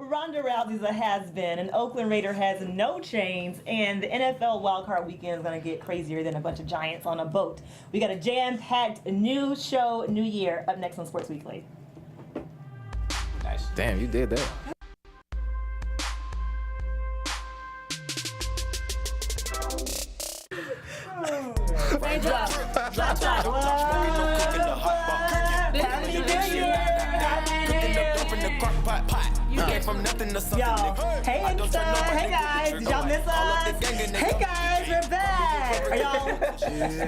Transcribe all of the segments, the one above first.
Ronda Rousey's a has-been, an Oakland Raider has no chains, and the NFL wildcard weekend is going to get crazier than a bunch of giants on a boat. We got a jam-packed new show, new year, up next on Sports Weekly. Nice. Damn, you did that. Drop. Happy New Year! You came from nothing to something. Yo, hey Insta, hey guys, did y'all miss us? Hey guys, we're back. Are y'all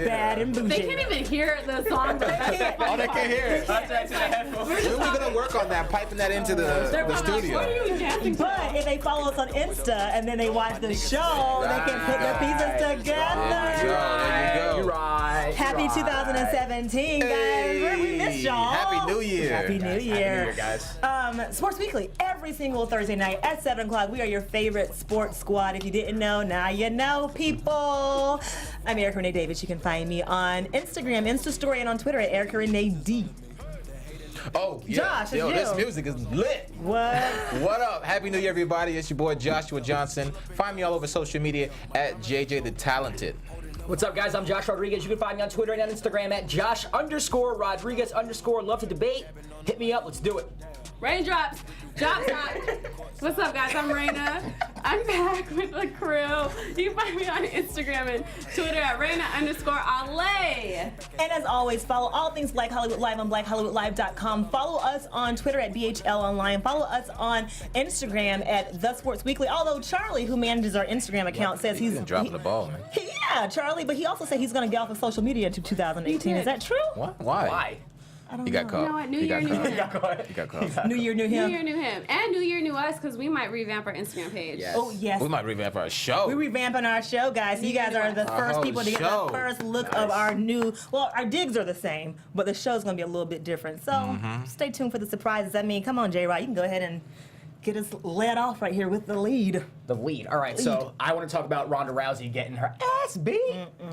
bad and bougie? They can't even hear the song. Oh, they can't hear it. We're gonna work on that, piping that into the studio. What are you dancing But if they follow us on Insta and then they watch the show, they can put their pieces together. There you go. You're right. Happy 2017, guys. Hey. We missed y'all. Happy New Year. Happy New Year. Guys. Sports Weekly, every single Thursday night at 7 o'clock. We are your favorite sports squad. If you didn't know, now you know, people. I'm Erica Renee Davis. You can find me on Instagram, Insta Story, and on Twitter at Erica Renee D. Oh, yeah. Josh, it's Yo, you. this music is lit. What? What up? Happy New Year, everybody. It's your boy, Joshua Johnson. Find me all over social media at JJ the Talented. What's up, guys? I'm Josh Rodriguez. You can find me on Twitter and on Instagram at Josh_Rodriguez_. Love to debate. Hit me up. Let's do it. Raindrops. Drop top. What's up, guys? I'm Raina. I'm back with the crew. You can find me on Instagram and Twitter at Raina_Ale. And as always, follow all things Black Hollywood Live on BlackHollywoodLive.com. Follow us on Twitter at BHL Online. Follow us on Instagram at The Sports Weekly. Although Charlie, who manages our Instagram account, says he's been dropping the ball, man. Yeah, Charlie, but he also said he's going to get off of social media to 2018. Is that true? What? Why? Why? I don't He got know. caught. You know what? New He Year, got new caught. him. He got caught. New Year, new him. New Year, new him. And New Year, new us, because we might revamp our Instagram page. Yes. Oh, yes. We might revamp our show. We're revamping our show, guys. So you guys are the Our first whole people to get show. the first look of our new. Well, our digs are the same, but the show's gonna be a little bit different. So stay tuned for the surprises. I mean, come on, J-Rod, you can go ahead and get us led off right here with the lead. The lead. All right, so I want to talk about Ronda Rousey getting her ass beat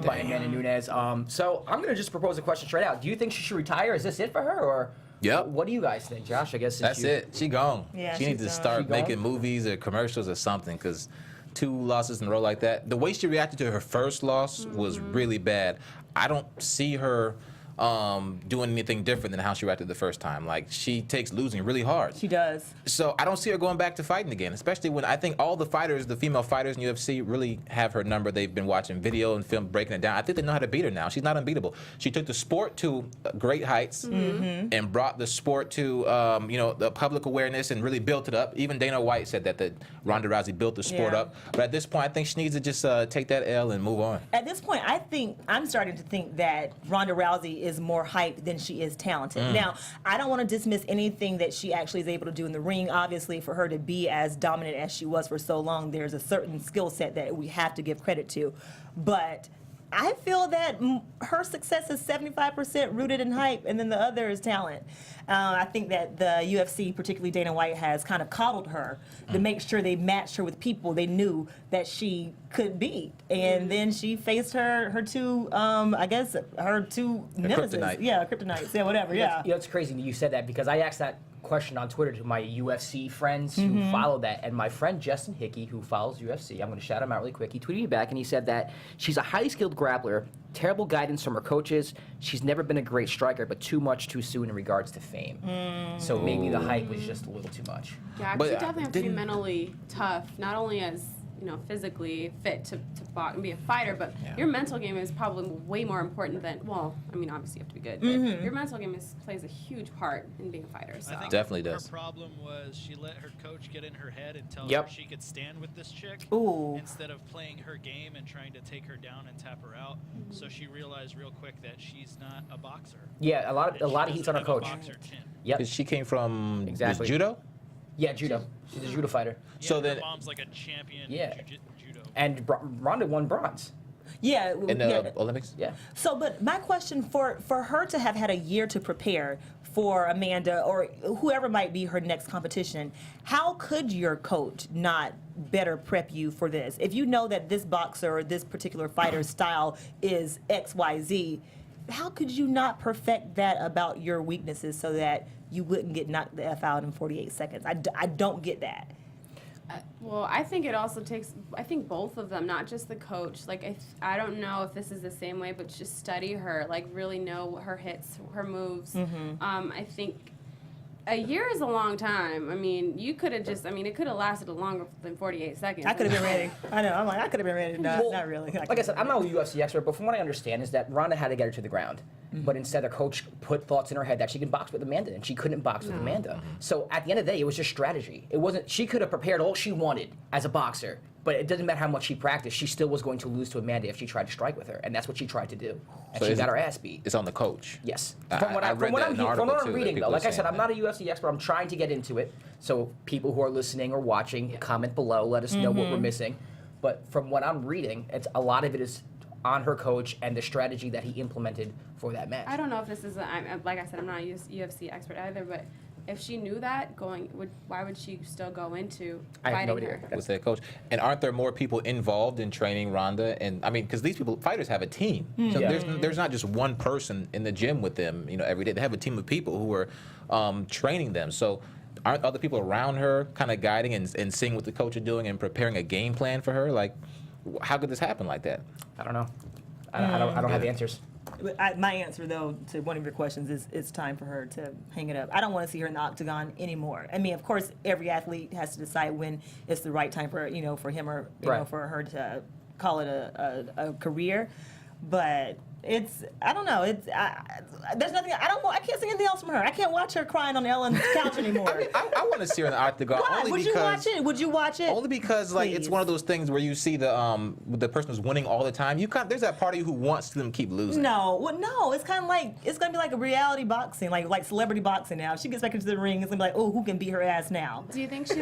by Amanda Nunes. So I'm going to just propose a question straight out. Do you think she should retire? Is this it for her? Or Yep. what do you guys think, Josh? I guess since That's it. She gone. Yeah, she needs to she's gone. start She gone? making movies or commercials or something, because 2 losses in a row like that. The way she reacted to her first loss was really bad. I don't see her doing anything different than how she reacted the first time. Like, she takes losing really hard. She does. So I don't see her going back to fighting again, especially when I think all the fighters, the female fighters in UFC, really have her number. They've been watching video and film, breaking it down. I think they know how to beat her now. She's not unbeatable. She took the sport to great heights and brought the sport to the public awareness and really built it up. Even Dana White said that Ronda Rousey built the sport up. But at this point, I think she needs to just take that L and move on. At this point, I'm starting to think that Ronda Rousey is more hyped than she is talented. Now, I don't want to dismiss anything that she actually is able to do in the ring. Obviously, for her to be as dominant as she was for so long, there's a certain skill set that we have to give credit to. But I feel that her success is 75% rooted in hype, and then the other is talent. I think that the UFC, particularly Dana White, has kind of coddled her to make sure they matched her with people they knew that she could beat. And then she faced her two nemesis. kryptonite. Yeah, kryptonites. Yeah, whatever. Yeah. You know, it's crazy that you said that, because I asked that question on Twitter to my UFC friends who follow that, and my friend Justin Hickey, who follows UFC, I'm going to shout him out really quick, he tweeted me back and he said that she's a highly skilled grappler, terrible guidance from her coaches, she's never been a great striker, but too much too soon in regards to fame. So maybe the hype was just a little too much. Yeah, But, you definitely have to be didn't- mentally tough, not only as physically fit to box and be a fighter, but your mental game is probably way more important than, well, I mean, obviously you have to be good, but your mental game plays a huge part in being a fighter. So. I think Definitely does. Her problem was she let her coach get in her head and tell Yep. her she could stand with this chick Ooh. instead of playing her game and trying to take her down and tap her out. So she realized real quick that she's not a boxer. Yeah, a lot That of she heat's on her doesn't have coach. a boxer chin. Yep. 'Cause she came from Exactly. judo? Yeah, judo. She's a judo fighter. Yeah, So her then- mom's like a champion Yeah. judo. And Ronda won bronze. Yeah. In the yeah. Olympics? Yeah. So, but my question for her to have had a year to prepare for Amanda or whoever might be her next competition, how could your coach not better prep you for this? If you know that this boxer or this particular fighter's style is XYZ, how could you not perfect that about your weaknesses so that you wouldn't get knocked the F out in 48 seconds? I don't get that. Well, I think it also takes, I think both of them, not just the coach. Like, I don't know if this is the same way, but just study her, like really know her hits, her moves. I think a year is a long time. I mean, you could have just, it could have lasted longer than 48 seconds. I could have been ready. I know. I'm like, I could have been ready. Not really. Like I said, I'm not a UFC expert, but from what I understand is that Ronda had to get her to the ground. But instead, the coach put thoughts in her head that she could box with Amanda, and she couldn't box with Amanda. So at the end of the day, it was just strategy. It wasn't. She could have prepared all she wanted as a boxer, but it doesn't matter how much she practiced. She still was going to lose to Amanda if she tried to strike with her, and that's what she tried to do. And So she is got it- her ass beat. It's on the coach. Yes. I From what read that in an article, I'm too, that reading, though. people Like I are said, I'm saying not a UFC expert. I'm trying to get into it. So people who are listening or watching, comment below. Let us know what we're missing. But from what I'm reading, it's a lot of it is on her coach and the strategy that he implemented for that match. I don't know if this is, like I said, I'm not a UFC expert either, but if she knew that, why would she still go into I have no fighting idea. her? Was that coach? And aren't there more people involved in training Ronda? And because these fighters have a team. So there's not just one person in the gym with them, every day. They have a team of people who are training them. So aren't other people around her kind of guiding and seeing what the coach is doing and preparing a game plan for her? Like, how could this happen like that? I don't know. I don't have the answers. My answer, though, to one of your questions is it's time for her to hang it up. I don't want to see her in the octagon anymore. I mean, of course, every athlete has to decide when it's the right time for for him or for her to call it a career. But I don't know. There's nothing. I can't see anything else from her. I can't watch her crying on Ellen's couch anymore. I want to see her in the octagon. Why? Only Would because, you watch it? Would you watch it? Only because it's Please. one of those things where you see the person who's winning all the time. There's that part of you who wants them to keep losing. No, it's kind of like it's gonna be like a reality boxing, like celebrity boxing. Now, if she gets back into the ring, it's gonna be like, oh, who can beat her ass now? Do you think she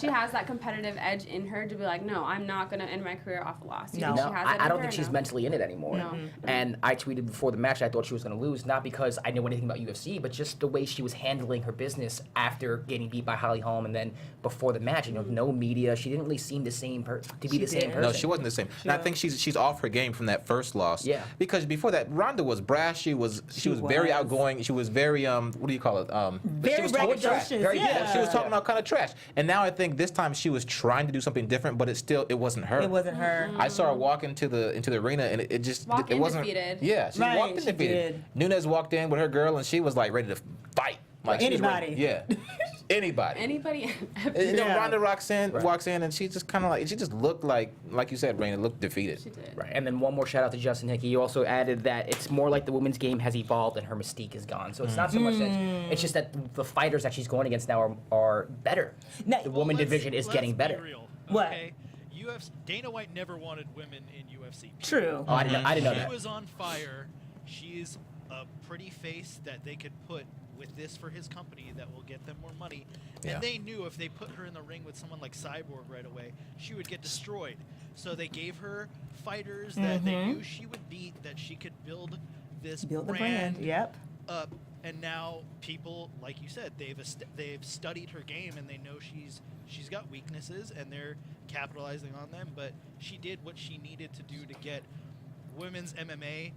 has that competitive edge in her to be like, no, I'm not going to end my career off a loss? Do you No. think No, she has that I in don't her think or she's no? mentally in it anymore. No. And I tweeted before the match I thought she was going to lose, not because I knew anything about UFC, but just the way she was handling her business after getting beat by Holly Holm, and then before the match, no media. She didn't really seem the same the She same didn't. person. No, she wasn't the same. And I think she's off her game from that first loss. Yeah. Because before that, Ronda was brash. She was very was. outgoing. She was very what do you call it? Very she was talking trash. braggadocious, Very- yeah. She was talking about kind of trash. And now I think this time she was trying to do something different, but it wasn't her. It wasn't her. I saw her walk into the arena, and it wasn't. defeated. Yeah, she Right, walked in she defeated. did. Nunes walked in with her girl, and she was like ready to fight. Like she was ready- Anybody. Yeah, anybody. Anybody? And, Yeah. Ronda walks in, and she just kind of she just looked like you said, Raina, looked defeated. She did. Right, and then one more shout out to Justin Hickey. You also added that it's more like the women's game has evolved and her mystique is gone. So it's not so much that it's just that the fighters that she's going against now are better. Now- The woman division is getting better. Be real, What? okay? Dana White never wanted women in UFC. True. Oh, I didn't know She that. was on fire. She's a pretty face that they could put with this for his company that will get them more money. Yeah. And they knew if they put her in the ring with someone like Cyborg right away, she would get destroyed. So they gave her fighters that they knew she would beat, that she could build this Build the brand. Yep. up. And now people, like you said, they've studied her game and they know she's got weaknesses and they're capitalizing on them. But she did what she needed to do to get women's MMA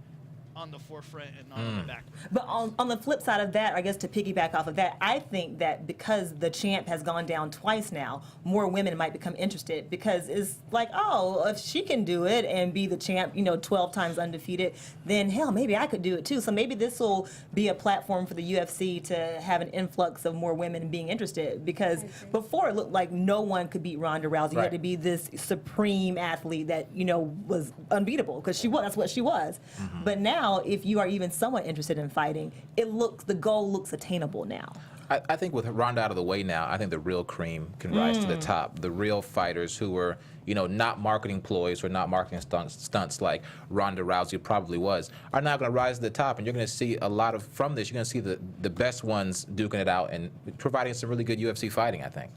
on the forefront and not on the back. But on the flip side of that, I guess to piggyback off of that, I think that because the champ has gone down twice now, more women might become interested because it's like, oh, if she can do it and be the champ, 12 times undefeated, then hell, maybe I could do it too. So maybe this will be a platform for the UFC to have an influx of more women being interested because before it looked like no one could beat Ronda Rousey. You Right. had to be this supreme athlete that, was unbeatable because that's what she was. But now, if you are even somewhat interested in fighting, the goal looks attainable now. I think with Ronda out of the way now, I think the real cream can rise to the top. The real fighters who were, not marketing ploys or not marketing stunts like Ronda Rousey probably was, are now going to rise to the top. And you're going to see a lot from this. You're going to see the best ones duking it out and providing some really good UFC fighting, I think.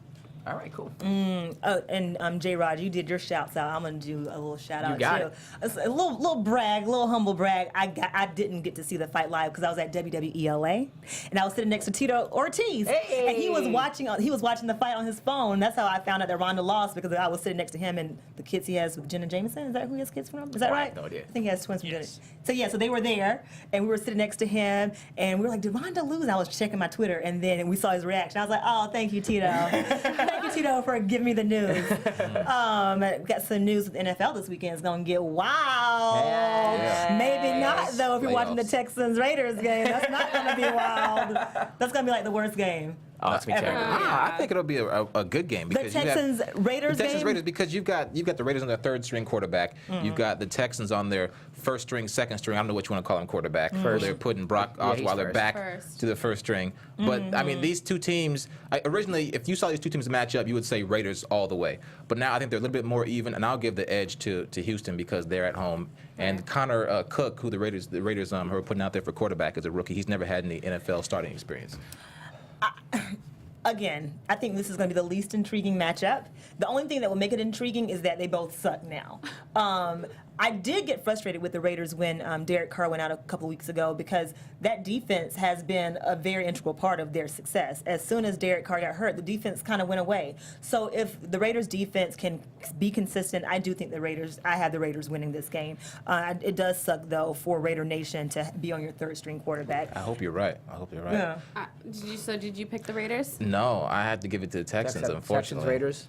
All right, cool. Oh, and J. Rod, you did your shouts out. I'm gonna do a little shout out got too. it. A little brag, a little humble brag. I didn't get to see the fight live because I was at WWELA, and I was sitting next to Tito Ortiz, Hey! and he was watching the fight on his phone. That's how I found out that Ronda lost, because I was sitting next to him and the kids he has with Jenna Jameson. Is that who he has kids from? Is that Oh, I right? have no idea. I think he has twins from Yes. Jenna. So they were there, and we were sitting next to him, and we were like, did Ronda lose? I was checking my Twitter, and then we saw his reaction. I was like, oh, thank you, Tito. Thank you, Tito, for giving me the news. Got some news with NFL this weekend. It's going to get wild. Yeah. Maybe not, though, if you're watching the Playoffs. Texans-Raiders game. That's not going to be wild. That's going to be like the worst game. Oh, that's me Ever. terrible. I think it'll be a good game The because you have Texans-Raiders the Texans game? Raiders, because you've got the Raiders on their third string quarterback. You've got the Texans on their first string, second string. I don't know what you want to call them quarterback. First. They're putting Brock Yeah, he's Osweiler first. back First. to the first string. But I mean, these two teams. Originally, if you saw these two teams match up, you would say Raiders all the way. But now I think they're a little bit more even, and I'll give the edge to Houston because they're at home. And Connor Cook, who the Raiders who are putting out there for quarterback as a rookie, he's never had any NFL starting experience. Again, I think this is going to be the least intriguing matchup. The only thing that will make it intriguing is that they both suck now. I did get frustrated with the Raiders when Derek Carr went out a couple weeks ago, because that defense has been a very integral part of their success. As soon as Derek Carr got hurt, the defense kind of went away. So if the Raiders defense can be consistent, I do think I have the Raiders winning this game. It does suck, though, for Raider Nation to be on your third string quarterback. I hope you're right. Yeah. Did you pick the Raiders? No, I had to give it to the Texans, unfortunately. Raiders.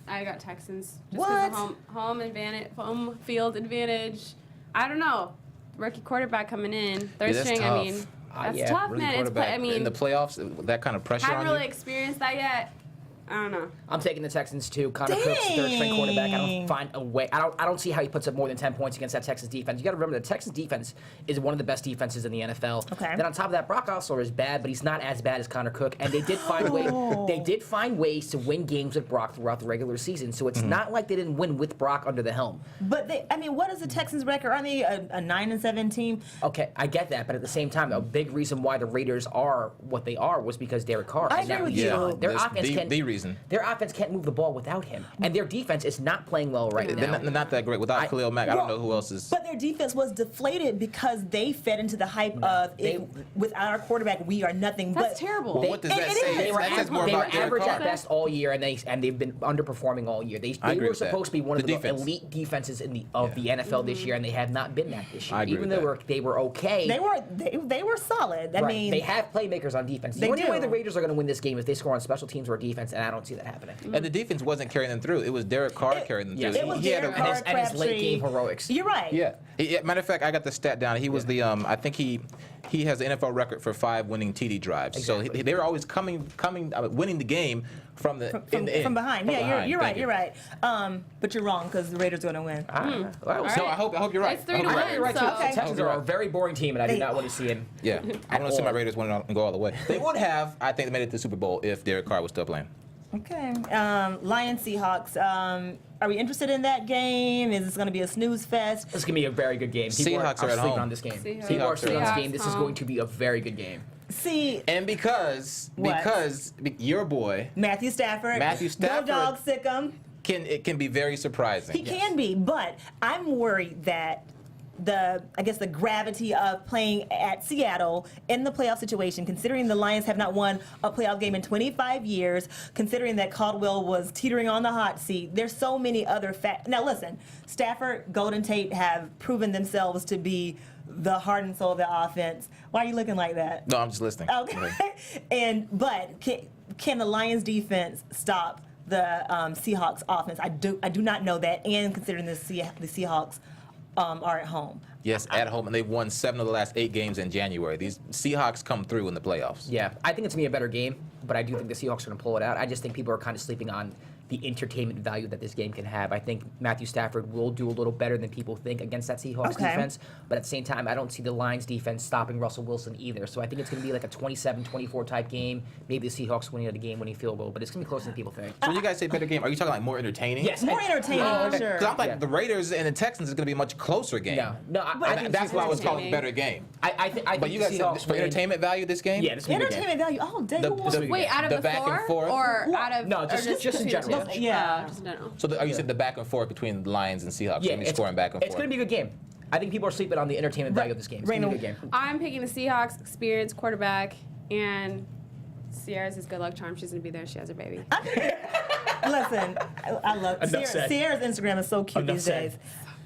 I got Texans. Just 'cause What? of home field advantage. I don't know. Rookie quarterback coming in, third that's string. tough. I mean, that's Yeah, tough, Rookie man. quarterback in the playoffs, that kind of pressure haven't on really you. experienced that yet. I don't know. I'm taking the Texans too. Connor Cook's third string quarterback. I don't find a way. I don't see how he puts up more than 10 points against that Texans defense. You got to remember the Texans defense is one of the best defenses in the NFL. Okay. Then on top of that, Brock Osweiler is bad, but he's not as bad as Connor Cook. And they did find ways to win games with Brock throughout the regular season. So it's not like they didn't win with Brock under the helm. But what is the Texans' record? Aren't they a 9-7 team? Okay, I get that, but at the same time, a big reason why the Raiders are what they are was because Derek Carr. I And that agree with was you. gone. Their That's offense the reason. Their offense can't move the ball without him, and their defense is not playing well right They're now. not that great. Without Khalil Mack, I don't Well, know who else is. But their defense was deflated because they fed into the hype of without our quarterback, we are nothing. That's but terrible. Well, what does that it say? is. They were, That says more they were about Derek average Carr. at best all year, and they've been underperforming all year. They I agree were with that. supposed to be one of The the defense. elite defenses in the NFL this year, and they have not been that this year. I agree Even with though that. they were okay. They were solid. I right. mean, They have playmakers on defense. They The only do. way the Raiders are going to win this game is if they score on special teams or defense, and I don't see that happening. And the defense wasn't carrying them through. It was Derek Carr carrying them Yes. through. it was He had Derek a- Carr, and his late Crabtree. game heroics. You're right. Yeah. Matter of fact, I got the stat down. He was the I think he has the NFL record for 5 winning TD drives. Exactly. So they were always winning the game from the From behind. Yeah, you're right. Thank you. You're right. But you're wrong because the Raiders are going to win. Well, All So right. I hope you're right. It's I hope 3-1. you're right. You're right, So- too. Okay. The Texans are a very boring team, and I do not want to see him. Yeah. I want to see my all. Raiders win and go all the way. They would have, I think, they made it to the Super Bowl if Derek Carr was still playing. Okay. Lions Seahawks. Are we interested in that game? Is this going to be a snooze fest? This is going to be a very good game. People Seahawks are are at sleeping home. on this game. Seahawks. People are sleeping on this Seahawks game. This is home. going to be a very good game. See, And because What? your boy Matthew Stafford. Matthew Stafford. Go dog, sick 'em. it can be very surprising. He can be, but I'm worried that the gravity of playing at Seattle in the playoff situation, considering the Lions have not won a playoff game in 25 years, considering that Caldwell was teetering on the hot seat. There's so many other facts. Now listen, Stafford, Golden Tate have proven themselves to be the heart and soul of the offense. Why are you looking like that? No, I'm just listening. Okay. But can the Lions defense stop the Seahawks offense? I do not know that, and considering the Seahawks are at home. Yes, at home, and they've won 7 of the last 8 games in January. These Seahawks come through in the playoffs. Yeah, I think it's going to be a better game, but I do think the Seahawks are going to pull it out. I just think people are kind of sleeping on the entertainment value that this game can have. I think Matthew Stafford will do a little better than people think against that Seahawks defense, but at the same time, I don't see the Lions defense stopping Russell Wilson either. So I think it's going to be like a 27-24 type game. Maybe the Seahawks winning the game, winning field goal, but it's going to be closer than people think. So when you guys say better game, are you talking like more entertaining? Yes. More entertaining, for sure. Because I'm like, Yeah. the Raiders and the Texans is going to be a much closer game. No, I think That's why I was calling it a entertaining. better game. I think But you guys the said Seahawks for win. entertainment value, this game? Yeah, this is going to be a good game. Entertainment value. Oh, dang. The- who wants the- to- Wait, out of The the, back and floor forth? or out of No, or just in between general. the two? Yeah. Just in general. So you said the back and forth between the Lions and Seahawks. Yeah, Going to be scoring back and forth. It's going to be a good game. I think people are sleeping on the entertainment value of this game. It's going to be a good game. I'm picking the Seahawks, experienced quarterback, and Sierra's his good luck charm. She's gonna be there. She has her baby. Listen, I love Enough said. Sierra's Instagram is so cute Enough these said. days.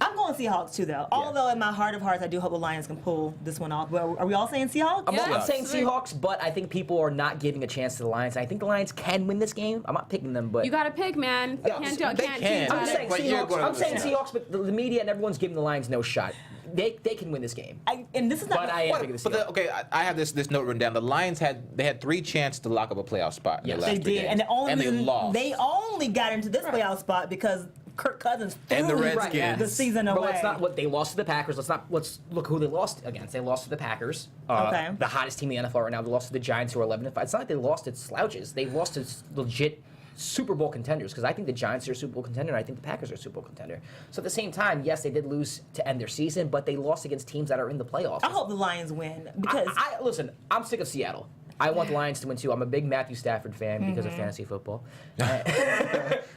I'm going Seahawks too, though. Although in my heart of hearts, I do hope the Lions can pull this one off. Well, are we all saying Seahawks? I'm Yeah. saying Seahawks, but I think people are not giving a chance to the Lions. I think the Lions can win this game. I'm not picking them, but You gotta pick, man. Yeah, Can't they can't can. choose I'm out saying of- But you're Seahawks. going I'm with saying the Seahawks, but the media and everyone's giving the Lions no shot. They can win this game. And this is not. But I am picking the Seahawks. Okay, I have this note written down. The Lions had 3 chances to lock up a playoff spot. In Yes. the last They 3 did, games. and the only and they reason lost. they only got into this playoff spot because Kirk Cousins And the threw Redskins. the season But away. let's not. What they lost to the Packers. Let's look who they lost against. They lost to the Packers. Okay. The hottest team in the NFL right now. They lost to the Giants, who are 11-5. It's not like they lost to slouches. They lost to legit Super Bowl contenders, because I think the Giants are a Super Bowl contender, and I think the Packers are a Super Bowl contender. So at the same time, yes, they did lose to end their season, but they lost against teams that are in the playoffs. I hope the Lions win because Listen, I'm sick of Seattle. I want the Lions to win too. I'm a big Matthew Stafford fan because of fantasy football.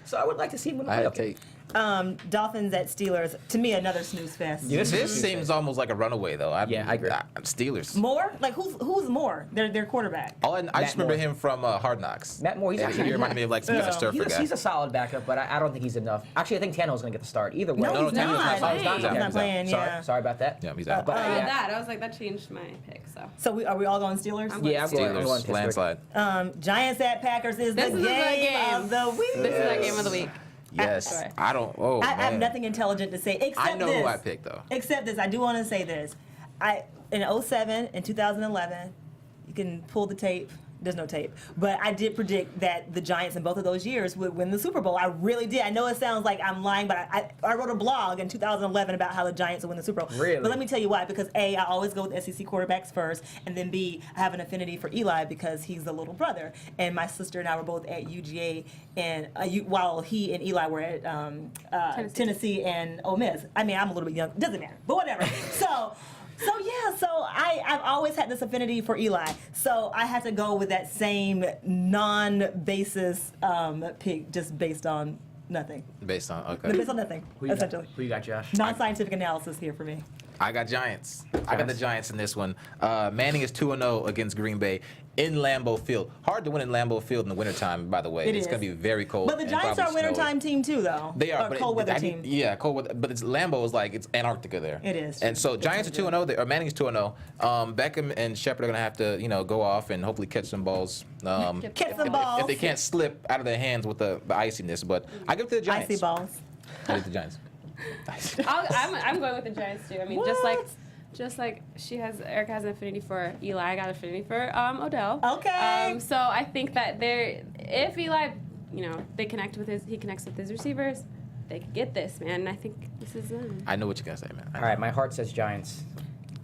So I would like to see him win the I playoff had game. to take. Dolphins at Steelers, to me, another snooze fest. Yeah, This seems almost like a runaway, though. Yeah, I agree. Steelers. More? Like, who's more? Their quarterback. I just Matt remember Moore. him from Hard Knocks. Matt Moore, he's Yeah, actually he reminded me of like some kind of surfer guy. He's a solid backup, but I don't think he's enough. Actually, I think Tannehill's going to get the start. Either way. No, he's Tannehill's not. not Oh, he's not? playing. Okay. He's not playing, Sorry, yeah. sorry about that. Yeah, he's out. But, yeah. That I was like, that changed my pick. So So are we all going Steelers? I'm Yeah, I'm going Steelers, Pittsburgh. landslide. Giants at Packers is This the is the game of game. the week. this is our game of the week. Yes. Sorry. I don't. Oh, I have man. nothing intelligent to say except I know this. who I picked, though. Except this, I do want to say this. In 2007 and 2011, you can pull the tape. There's no tape, but I did predict that the Giants in both of those years would win the Super Bowl. I really did. I know it sounds like I'm lying, but I wrote a blog in 2011 about how the Giants would win the Super Bowl. Really? But let me tell you why. Because A, I always go with SEC quarterbacks first, and then B, I have an affinity for Eli because he's the little brother, and my sister and I were both at UGA, and while he and Eli were at Tennessee and Ole Miss. I mean, I'm a little bit young. Doesn't matter, but whatever. So I've always had this affinity for Eli. So I had to go with that same non-basis pick, just based on nothing. Based on okay. Based on nothing, Who you got? essentially. Who you got, Josh? Non-scientific analysis here for me. I got Giants. I got the Giants in this one. Manning is 2-0 against Green Bay in Lambeau Field. Hard to win in Lambeau Field in the wintertime, by the way. It It's is. going to be very cold. But the and Giants are a probably snowy. wintertime team too, though. They are, Or but cold weather I team. Yeah, cold weather. But Lambeau is like it's Antarctica there. It is. And so Giants are 2-0. Or Manning's 2-0. Beckham and Shepard are going to have to go off and hopefully catch some balls. Catch some balls. If they can't slip out of their hands with the iciness, but I give it to the Giants. Icy balls. I give it to the Giants. I'm going with the Giants too. I mean, just like Erica has an affinity for Eli, I got an affinity for Odell. Okay. So I think that if Eli, he connects with his receivers, they could get this, man. And I think this is them. I know what you're going to say, man. All right, my heart says Giants.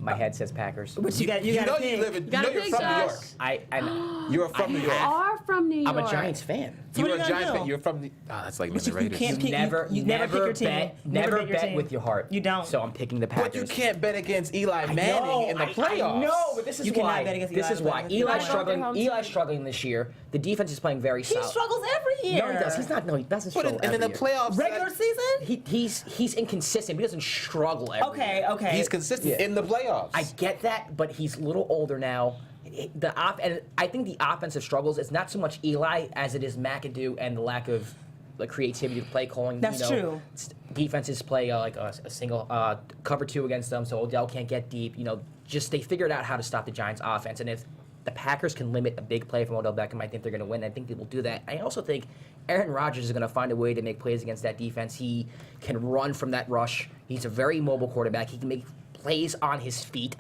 My head says Packers. But you got to know pick. you live in. You Gotta know you're pick from New York. Josh. I know. You're from New You York. are from New York. I'm a Giants fan. So what You're are a you gonna Giants do? fan. You're from the. That's like me and the you Raiders. can't pick. You never pick your team. bet. Never Never bet your bet team. with your heart. You don't. So I'm picking the Packers. But you can't bet against Eli Manning in the playoffs. I know, but this is You why. cannot bet against This Eli is why. Manning. Eli's Eli struggling. home Eli's team. struggling this year. The defense is playing very He solid. struggles every year. No, he does. He's not. No, he doesn't But struggle. and in the every year. playoffs, Regular season? He's inconsistent. But he doesn't struggle every year. Okay. he's consistent Yeah. in the playoffs. I get that, but he's a little older now. And I think the offensive struggles. It's not so much Eli as it is McAdoo and the lack of creativity of play calling. That's true. Defenses play like a single cover 2 against them, so Odell can't get deep. Just they figured out how to stop the Giants' offense, and if the Packers can limit a big play from Odell Beckham, I think they're going to win. I think they will do that. I also think Aaron Rodgers is going to find a way to make plays against that defense. He can run from that rush. He's a very mobile quarterback. He can make plays on his feet.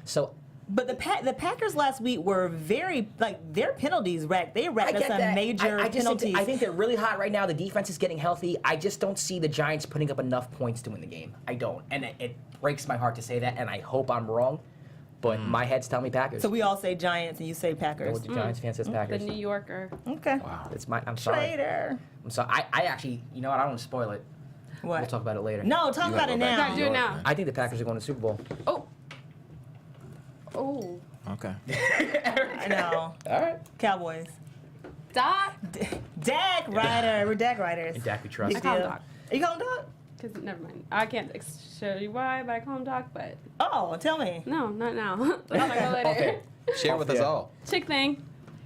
So But the Packers last week were very, like, their penalties racked. They racked us some major I just penalties. I think they're really hot right now. The defense is getting healthy. I just don't see the Giants putting up enough points to win the game. I don't. And it breaks my heart to say that, and I hope I'm wrong. But my head's telling me Packers. So we all say Giants and you say Go Packers. with the Giants fan says Packers. The New Yorker. Okay. Wow. I'm sorry. Traitor. I'm sorry. I actually, you know what? I don't want to spoil it. What? We'll talk about it later. No, talk You about gotta it go back now. to Do it now. I think the Packers are going to the Super Bowl. Oh. Oh. Okay. I know. All right. Cowboys. Doc. Dak Ryder. We're Dak Riders. And Dak we trust. Big I call him deal. Doc. Are you calling Doc? Because never mind. I can't show you why, but I call him Doc. But Oh, tell me. no, not now. Let's talk about later. Okay. Share with us Yeah. all. Chick thing.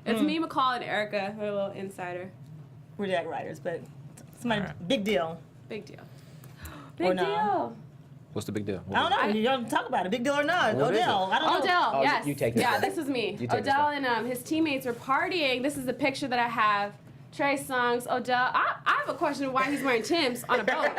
It's me, McCall, and Erica. We're a little insider. We're Dak Riders, but somebody, All right. big deal. Big deal. Or Big no. deal. What's the big deal? I don't know. You don't talk about it. Big deal or not? What is Odell. it? I don't know. Odell, Oh, yes. you take this Yeah, one. this is me. You take this Odell one. and his teammates were partying. This is the picture that I have. Trey Songz, Odell. I have a question of why he's wearing Timbs on a boat.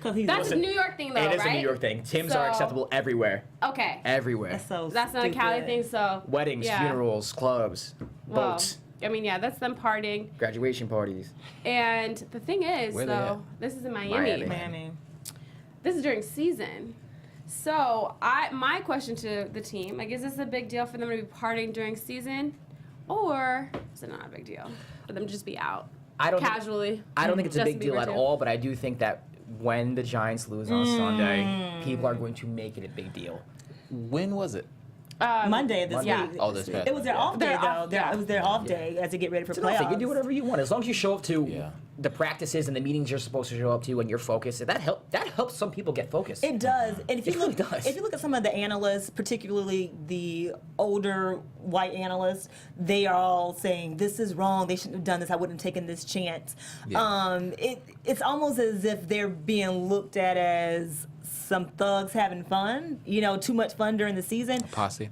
'Cause he's That's Listen, a New York thing, though, It is right? a New York thing. Tims So- are acceptable everywhere. Okay. Everywhere. That's so That's not a Cali stupid. thing, so. Weddings, yeah. funerals, clubs, Well, boats, I mean, yeah, that's them partying. graduation parties. And the thing is, Where they though, this is in Miami. Miami. This is during season. So my question to the team, like, is this a big deal for them to be partying during season, or is it not a big deal for them to just be out I don't. casually? I don't think it's a Justin big deal Bieber at too. all, but I do think that when the Giants lose on Sunday, people are going to make it a big deal. When was it? Monday of this Yeah. week. Oh, this past It was their off day, Their though. off- yeah. It was their off day as they get ready for It's playoffs. nothing. You do whatever you want as long as you show up to Yeah. the practices and the meetings you're supposed to show up to, and you're focused. That helps some people get focused. It does, and if It you really look, does. if you look at some of the analysts, particularly the older white analysts, they are all saying this is wrong. They shouldn't have done this. I wouldn't have taken this chance. Yeah. It's almost as if they're being looked at as some thugs having fun. You know, too much fun during the season. Posse.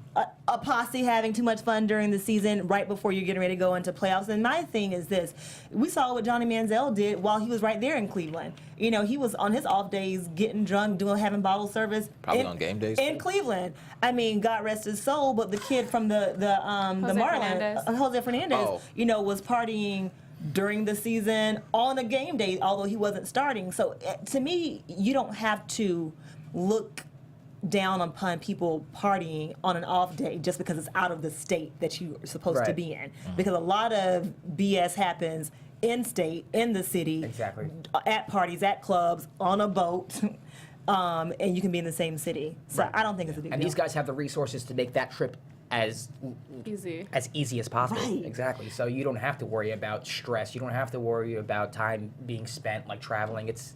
A posse having too much fun during the season right before you're getting ready to go into playoffs. And my thing is this. We saw what Johnny Manziel did while he was right there in Cleveland. You know, he was on his off days getting drunk, having bottle service. Probably on game days, In too. Cleveland. I mean, God rest his soul, but the kid from the Marlins, Fernandez. Jose Fernandez, Oh. you know, was partying during the season on a game day, although he wasn't starting. So to me, you don't have to look down upon people partying on an off day just because it's out of the state that you are supposed to Right. be in. Because a lot of BS happens in state, in the city, Exactly. at parties, at clubs, on a boat, and you can be in the same city. So Right. I don't think it's a big And deal. these guys have the resources to make that trip as Easy. easy as possible. Right. Exactly. So you don't have to worry about stress. You don't have to worry about time being spent like traveling. It's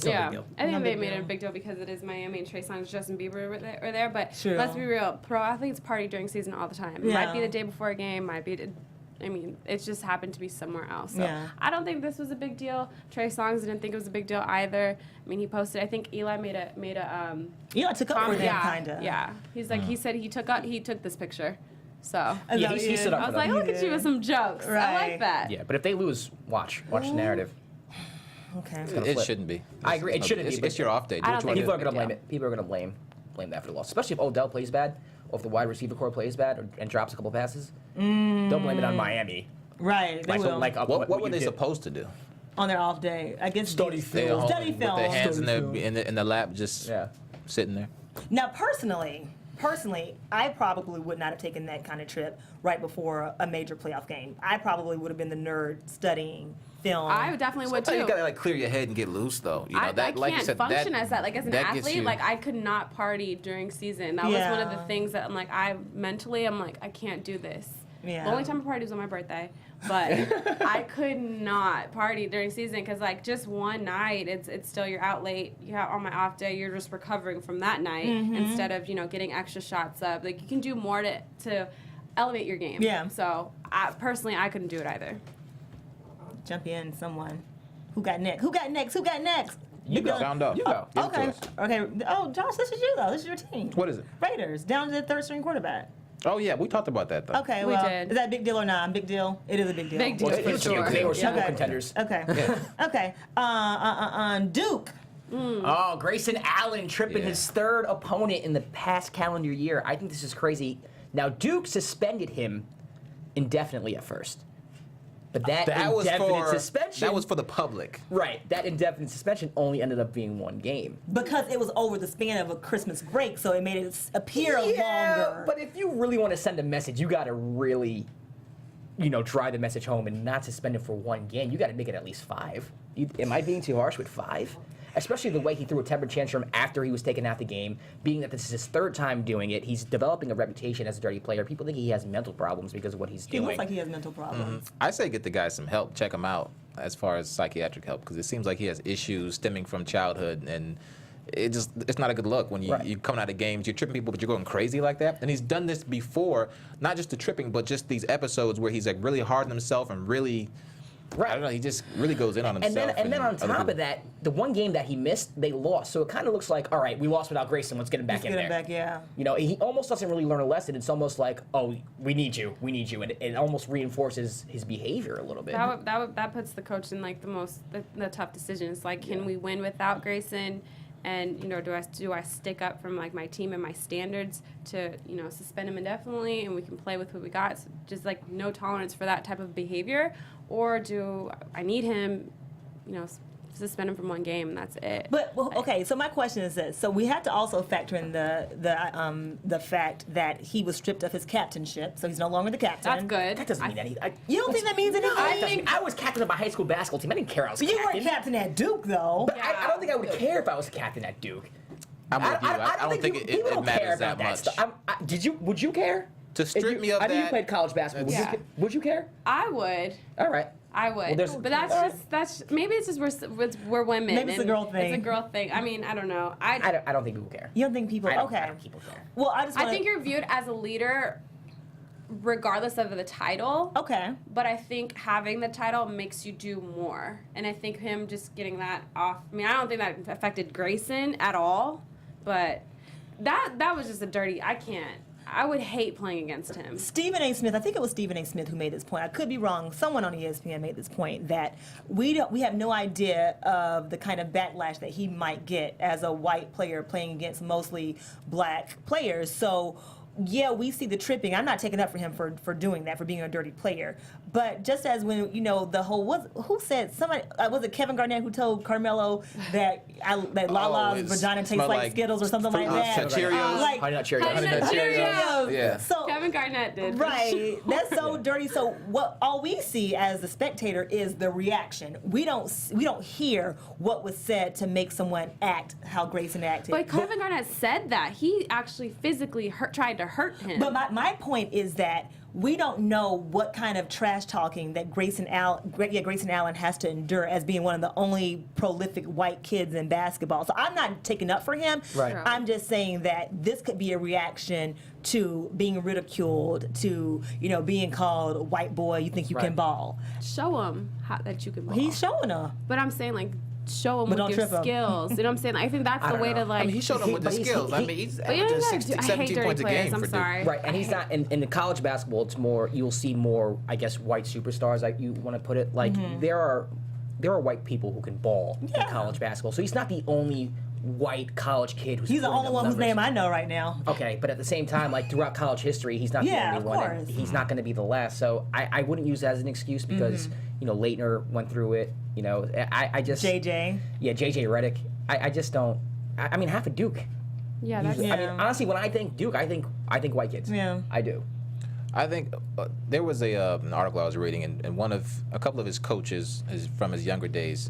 no Yeah, big deal. I think No they big made it a deal. big deal because it is Miami and Trey Songz, Justin Bieber are there. But True. let's be real, pro athletes party during season all the time. It might be Yeah. the day before a game, might be. I mean, it just happened to be somewhere else. So Yeah. I don't think this was a big deal. Trey Songz didn't think it was a big deal either. I mean, he posted. I think Eli made a You know, I took up for them, yeah, kind of. yeah. He's like he said he took this picture. So Yeah, he stood up I for was like, them. look at you with some jokes. I Right. like that. Yeah, but if they lose, watch the narrative. Okay. gonna It flip. shouldn't be. I agree, it shouldn't be, It's, but- it's your off day. Do I what don't you think want People to are do. gonna blame it. People are gonna blame that for the loss, especially if Odell plays bad, or if the wide receiver core plays bad and drops a couple passes. Don't blame it on Miami. Right. They will. What were you they did. supposed to do? on their off day. I guess Study Stay at film. home Study with film. their hands Study in the lap, just Yeah. sitting there. Now, personally, I probably would not have taken that kind of trip right before a major playoff game. I probably would have been the nerd studying film. I definitely would Sometimes too. you gotta like clear your head and get loose, though. You know I that, like you can't said, function as that. Like as an that gets athlete, you- like I could not party during season. That was one of the Yeah. things that I'm like, I'm like, I can't do this. Yeah. The only time I partied was on my birthday, but I could not party during season because like just one night, it's still you're out late. You have on my off day, you're just recovering from that night instead of getting extra shots up. Like you can do more to elevate your game. Yeah. So I couldn't do it either. Jump in, someone. Who got next? Who got next? Who got next? You go. Sound up. You go. Give it to Okay. us. Okay. Oh, Josh, this is you though. This is your team. What is it? Raiders down to the third string quarterback. Oh yeah, we talked about that though. Okay. We well, did. is that a big deal or not? Big deal. It is a big deal. Big deal. Well, for it's sure. a They were deal. Super Bowl Okay. contenders. Okay. Okay. Duke Oh, Grayson Allen tripping his third opponent in the past calendar year. I think this is crazy. Now, Duke suspended him indefinitely at first. But that indefinite suspension... That was for the public. Right. That indefinite suspension only ended up being 1 game. Because it was over the span of a Christmas break, so it made it appear longer. But if you really want to send a message, you got to really, drive the message home and not suspend him for 1 game. You got to make it at least 5. Am I being too harsh with 5? Especially the way he threw a temper tantrum after he was taken out the game, being that this is his 3rd time doing it. He's developing a reputation as a dirty player. People think he has mental problems because of what he's doing. He looks like he has mental problems. I say get the guy some help. Check him out as far as psychiatric help, because it seems like he has issues stemming from childhood, and it's not a good look when you're coming out of games, you're tripping people, but you're going crazy like that. And he's done this before, not just the tripping, but just these episodes where he's like really hard on himself and really... I don't know. He just really goes in on himself. And then on top of that, the 1 game that he missed, they lost. So it kind of looks like, all right, we lost without Grayson. Let's get him back in there. Yeah. He almost doesn't really learn a lesson. It's almost like, oh, we need you, and it almost reinforces his behavior a little bit. That puts the coach in like the tough decisions. Like, can we win without Grayson? And do I stick up from like my team and my standards to suspend him indefinitely, and we can play with who we got? So just like no tolerance for that type of behavior, or do I need him, suspend him from 1 game and that's it? But okay, so my question is this: so we have to also factor in the fact that he was stripped of his captainship, so he's no longer the captain. That's good. That doesn't mean anything. You don't think that means anything? I was captain of my high school basketball team. I didn't care I was captain. You weren't captain at Duke, though. But I don't think I would care if I was captain at Duke. I'm with you. I don't think it matters that much. Would you care? To strip me of that... I know you played college basketball. Would you care? I would. All right. I would. Well, but that's maybe it's just we're women. Maybe it's a girl thing. It's a girl thing. I mean, I don't know. I don't think people care. You don't think people... I okay. don't think people care. Well, I think you're viewed as a leader regardless of the title. Okay. But I think having the title makes you do more. And I think him just getting that off... I mean, I don't think that affected Grayson at all. But that was just a dirty... I would hate playing against him. Stephen A. Smith, I think it was Stephen A. Smith who made this point. I could be wrong. Someone on ESPN made this point that we have no idea of the kind of backlash that he might get as a white player playing against mostly black players. So, yeah, we see the tripping. I'm not taking up for him for doing that, for being a dirty player. But just as when, the whole, who said, somebody, was it Kevin Garnett who told Carmelo that Lala's vagina tastes like Skittles or something like that? Cheerios. Honey Nut Cheerios. Honey Nut Cheerios. Yeah. So, Kevin Garnett did. Right. That's so dirty. So all we see as the spectator is the reaction. We don't hear what was said to make someone act how Grayson acted. But Kevin Garnett said that. He actually physically tried to hurt him. But my point is that we don't know what kind of trash talking that Grayson Allen has to endure as being one of the only prolific white kids in basketball. So I'm not taking up for him. Right. I'm just saying that this could be a reaction to being ridiculed, to being called a white boy. You think you can ball? Show him that you can ball. He's showing her. But I'm saying show him But with don't your trip him. skills. You know what I'm saying? I think that's the way to I mean, he showed them with the skills. He's averaging 16, 17 points a game for Duke. Sorry. Right, and he's not in the college basketball. It's more you'll see more, I guess, white superstars. Like you want to put it. Like there are white people who can ball in college basketball. So he's not the only white college kid who's. He's the only one whose name I know right now. Okay, but at the same time, like throughout college history, he's not the only one. And he's not going to be the last. So I wouldn't use that as an excuse because Leitner went through it. I just JJ. Yeah, JJ Redick. I just don't. I mean, half of Duke. Yeah, that's. I mean, honestly, when I think Duke, I think white kids. Yeah, I do. I think there was an article I was reading, and a couple of his coaches from his younger days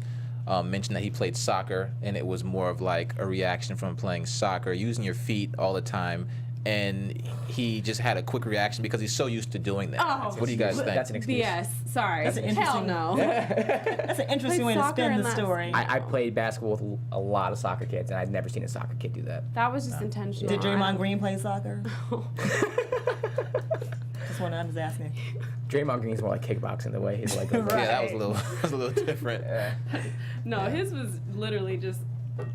mentioned that he played soccer, and it was more of like a reaction from playing soccer, using your feet all the time. And he just had a quick reaction because he's so used to doing that. Oh, what do you guys think? That's an excuse. BS. Sorry. That's an interesting. Hell no. That's an interesting way to spin the story. I played basketball with a lot of soccer kids, and I'd never seen a soccer kid do that. That was just intentional. Did Draymond Green play soccer? I'm just asking. Draymond Green's more like kickboxing the way he's like. Right. Yeah, that was a little different. No, his was literally just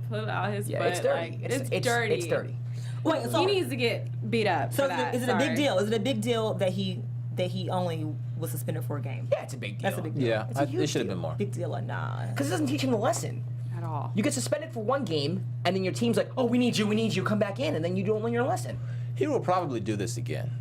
put out his butt. It's dirty. It's dirty. It's dirty. Wait, so he needs to get beat up. So for that. is it a big deal? Is it a big deal that he only was suspended for a game? Yeah, it's a big deal. That's a big deal. Yeah, It's a huge it should have deal. been more. Big deal or not? Because it doesn't teach him the lesson. all. You get suspended for one game, and then your team's like, "Oh, we need you, come back in," and then you don't learn your lesson. He will probably do this again.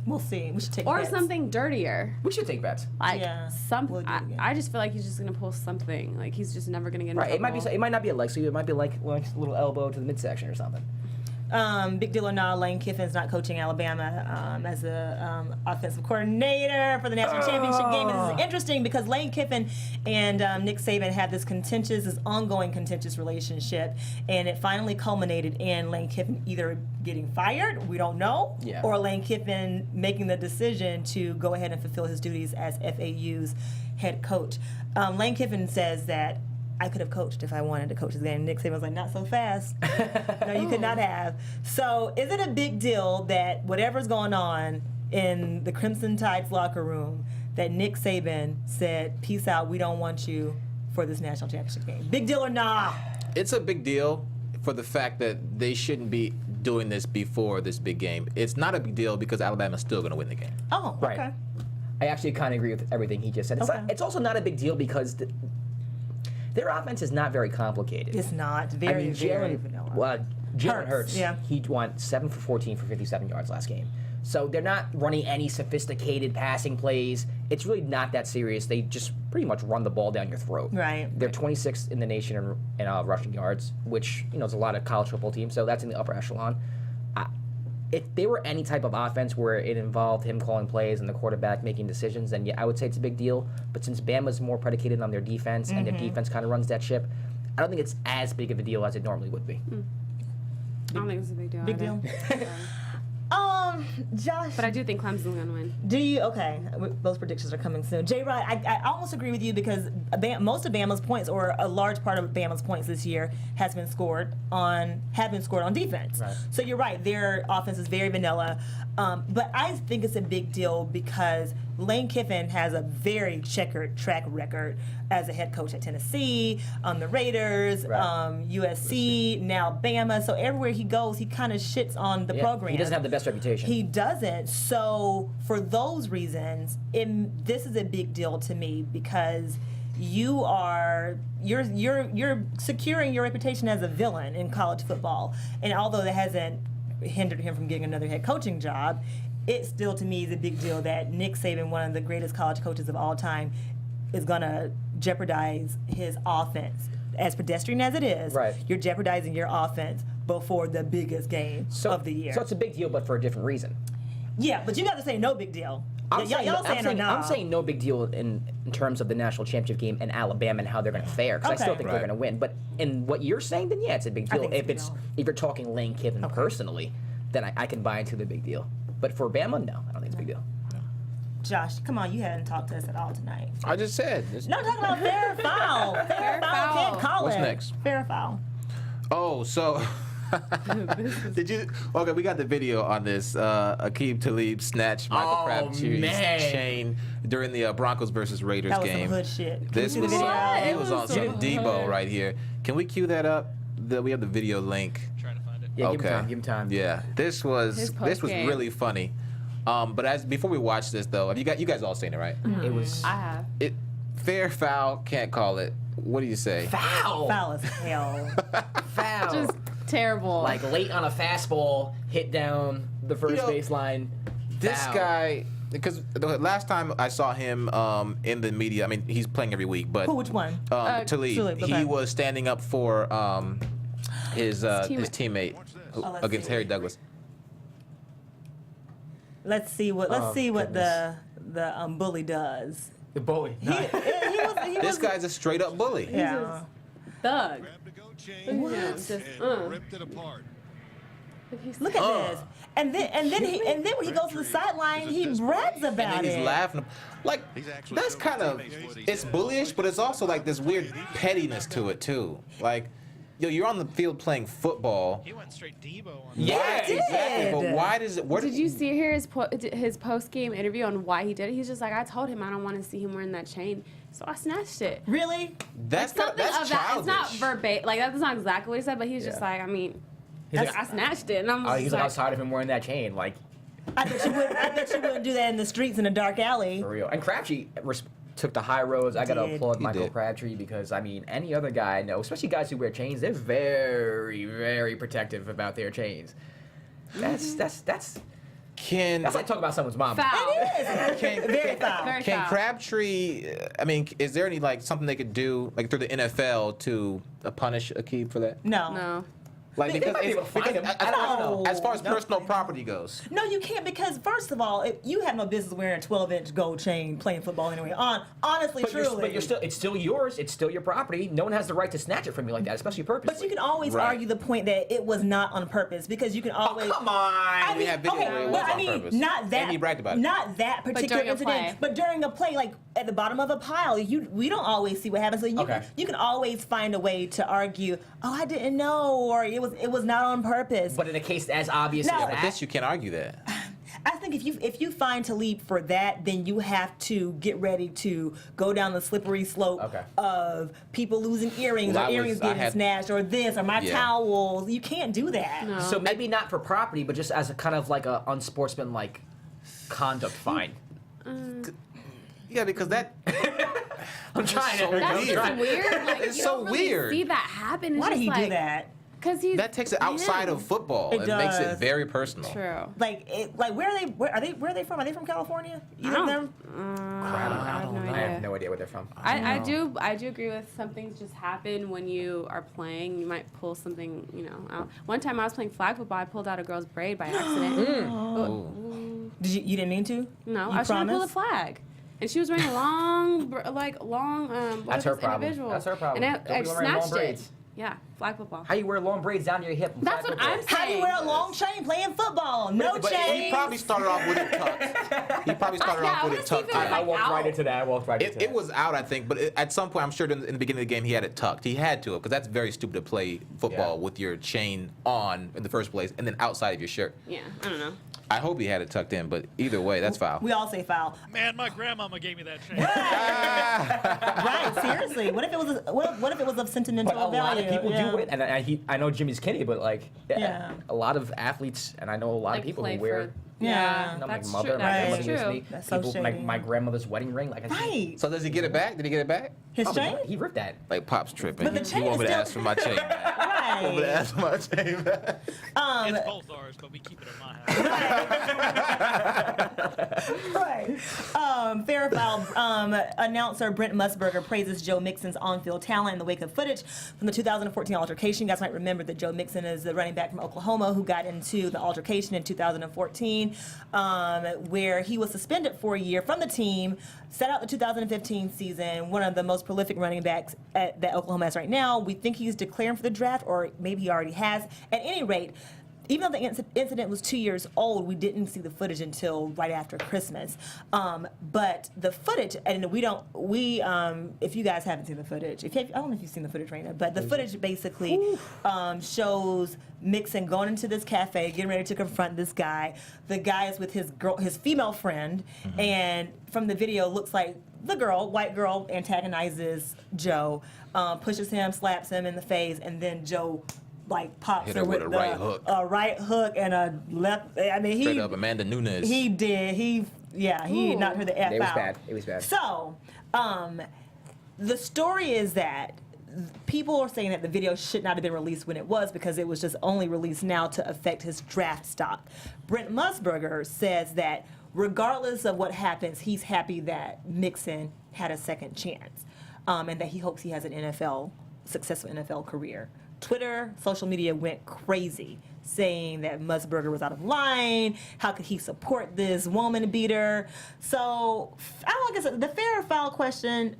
We'll see. We should take Or bets. something dirtier. We should take bets. Like Yeah, we'll do it again. I just feel like he's just gonna pull something. Like he's just never gonna get in Right. trouble. It might not be a leg sweep. It might be like a little elbow to the midsection or something. Big deal or not, Lane Kiffin's not coaching Alabama as a offensive coordinator for the national championship game. This is interesting because Lane Kiffin and Nick Saban had this ongoing contentious relationship, and it finally culminated in Lane Kiffin either getting fired, we don't know, Yeah. or Lane Kiffin making the decision to go ahead and fulfill his duties as FAU's head coach. Lane Kiffin says that I could have coached if I wanted to coach this game. Nick Saban was like, not so fast. No, you could not have. So is it a big deal that whatever's going on in the Crimson Tide's locker room, that Nick Saban said, peace out, we don't want you for this national championship game? Big deal or not? It's a big deal for the fact that they shouldn't be doing this before this big game. It's not a big deal because Alabama's still going to win the game. Oh, Right. okay. I actually kind of agree with everything he just said. It's also not a big deal because their offense is not very complicated. It's not. Very, very Jalen vanilla. Hurts, yeah. he went 7 for 14 for 57 yards last game. So they're not running any sophisticated passing plays. It's really not that serious. They just pretty much run the ball down your throat. Right. They're 26th in the nation in rushing yards, which is a lot of college football teams. So that's in the upper echelon. If there were any type of offense where it involved him calling plays and the quarterback making decisions, then yeah, I would say it's a big deal. But since Bama's more predicated on their defense and their defense kind of runs that ship, I don't think it's as big of a deal as it normally would be. I don't think it's a big deal. Big either. deal. Josh. But I do think Clemson's gonna win. Do you? Okay, those predictions are coming soon. J-Rod, I almost agree with you because most of Bama's points, or a large part of Bama's points this year, have been scored on defense. Right. So you're right, their offense is very vanilla. But I think it's a big deal because Lane Kiffin has a very checkered track record as a head coach at Tennessee, the Raiders, Right. USC, now Bama. So everywhere he goes, he kind of shits on the program. He doesn't have the best reputation. He doesn't. So for those reasons, this is a big deal to me because you're securing your reputation as a villain in college football. And although that hasn't hindered him from getting another head coaching job, it still to me is a big deal that Nick Saban, one of the greatest college coaches of all time, is going to jeopardize his offense. As pedestrian as it is, Right. you're jeopardizing your offense before the biggest game of the year. So it's a big deal, but for a different reason. Yeah, but you got to say no big deal. Y'all saying I'm saying no big deal in terms of the national championship game in Alabama and how they're going to fare, because I still Okay. think they're Right. going to win. But in what you're saying, then yeah, it's a big I deal. think it's a If big it's deal. if you're talking Lane Kiffin personally, then I can buy into the big deal. But for Bama, no, I don't think it's a big deal. Josh, come on, you hadn't talked to us at all tonight. I just said. No, I'm talking about fair or foul. Fair or foul, can't call What's it. next? Fair or foul. Oh, so did you? Okay, we got the video on this. Aqib Talib snatched Michael Crabtree's man. chain during the Broncos versus Raiders That was game. some hood shit. Can This you see was the video? he was on some so Debo hood. right here. Can we cue that up? We have the video link. Trying to find it. Yeah, Okay. give him time. Yeah, this was His this was post-game. really funny. But before we watch this though, have you guys all seen it, right? It was I have. It fair, foul, can't call it. What do you say? foul. Foul as hell. Foul. Just terrible. like late on a fastball, hit down the first baseline. This Foul. guy, because the last time I saw him in the media, I mean he's playing every week, but Which one? Talib, Talib, okay. he was standing up for his teammate. teammate let's against see. Harry Douglas. Let's see what goodness. the bully does. The bully. He This was guy's a straight up bully. yeah. Thug. Grabbed a go chain What? and Just, ripped it apart. Look at this. And then when he goes to the sideline, he brags And about then he's it. laughing. Like, He's actually that's showing kind of, his teammates what he it's said. bullyish, but it's also like this weird pettiness to it too. Like, yo, you're on the field playing football. He went straight Debo on Yeah, Why- he exactly. But did. why does it? Where Did you see his post game interview on why he did it? He's just like, I told him I don't want to see him wearing that chain, so I snatched it. Really? That's Something that's of that. It's not childish. verbatim. Like that's not exactly what he said, but he's just Yeah. like, I mean, He's like, I snatched it, and I'm just he's like, I was tired of him wearing that chain, like I bet you wouldn't do that in the streets in a dark alley. for real. And Crabtree took the high roads. I got to Did. applaud He Michael did. Crabtree because, I mean, any other guy I know, especially guys who wear chains, they're very, very protective about their chains. That's like talking about someone's mom. Foul. Very foul. Very Can foul. Crabtree? I mean, is there any like something they could do like through the NFL to punish Aqib for that? No. Like They might be able to find him. I don't know. as far as personal property goes. No, you can't because first of all, you have no business wearing a 12-inch gold chain playing football anyway. Honestly, But truly. it's still yours. It's still your property. No one has the right to snatch it from you like that, especially purposely. But you can always Right. argue the point that it was not on purpose because you can always. Come on. I We mean, have video okay, where it well, was I on mean, purpose. not that. And he bragged about it. Not that particular during a incident, play. but during a play, like at the bottom of a pile, we don't always see what happens. So you can always find a way to argue. Oh, I didn't know, or it was not on purpose. But in a case as obvious No. as Yeah, But that, this you can't argue that. I think if you find Talib for that, then you have to get ready to go down the slippery slope of people losing earrings Well, or earrings getting snatched or this or my Yeah. towels. You can't do that. No. so maybe not for property, but just as a kind of like a unsportsmanlike conduct fine. Yeah, because that. I'm trying so to. That's weird. just weird. Like, It's you so don't really weird. see that happen. It's Why did just he like, do that? Because he's That takes it outside him. of football. It Makes does. it very personal. True. Like where are they? Where are they from? Are they from California? I Either of don't- them? I have no I idea. have no idea where they're from. I do agree with some things just happen when you are playing. You might pull something, out. One time I was playing flag football, I pulled out a girl's braid by accident. You didn't mean to? No, You I was trying to pull promise? a flag. And she was wearing long, what That's is her this problem. individual? That's her problem. And Don't I be wearing long snatched it. braids. Yeah, flag football. How you wear long braids down to your hip? in That's flag what football? I'm saying. How do you wear a long chain playing football? No But chain. he probably started off with it tucked. He probably started Yeah, off I with wanna it see if tucked. it was in. like I walked right out. into that. I walked right into It that. was out, I think, but at some point, I'm sure in the beginning of the game he had it tucked. He had to, because that's very stupid to play football with your chain on in the first place and then outside of your shirt. Yeah, I don't know. I hope he had it tucked in, but either way, that's foul. We all say foul. Man, my grandmama gave me that chain. Right? Seriously. What if it was? What if it was of sentimental But a value? lot of people Yeah. do it, and I know Jimmy's kidding, but like, Yeah. a lot of athletes, and I know a lot Like of people play who wear. for. Yeah. You know, That's my mother, true. my Right. grandmother That's used to true. me. That's so People, my shady. grandmother's wedding ring, like I said, Right. So does he get it back? Did he get it back? His probably chain? not. He ripped that. Like Pop's tripping. But the He chain want me is to still- ask for my chain back. Want me to Right. ask for my chain back. It's both ours, but we keep it in my house. Right. Fair foul. Announcer Brent Musburger praises Joe Mixon's on-field talent in the wake of footage from the 2014 altercation. You guys might remember that Joe Mixon is the running back from Oklahoma who got into the altercation in 2014, where he was suspended for a year from the team, set out the 2015 season, one of the most prolific running backs that Oklahoma has right now. We think he's declaring for the draft, or maybe he already has. At any rate, even though the incident was 2 years old, we didn't see the footage until right after Christmas. But the footage, and if you guys haven't seen the footage, I don't know if you've seen the footage right now, but the footage basically shows Mixon going into this cafe, getting ready to confront this guy. The guy is with his female friend, and from the video, looks like the white girl, antagonizes Joe, pushes him, slaps him in the face, and then Joe pops Hit her her with with a the, right hook. a right hook and a left. I mean, Straight up Amanda Nunes. he did. He Ooh. knocked her the F It was out. bad. It was bad. So, the story is that people are saying that the video should not have been released when it was because it was just only released now to affect his draft stock. Brent Musburger says that regardless of what happens, he's happy that Mixon had a second chance, and that he hopes he has an successful NFL career. Twitter, social media went crazy, saying that Musburger was out of line. How could he support this woman beater? So, I guess the fair or foul question,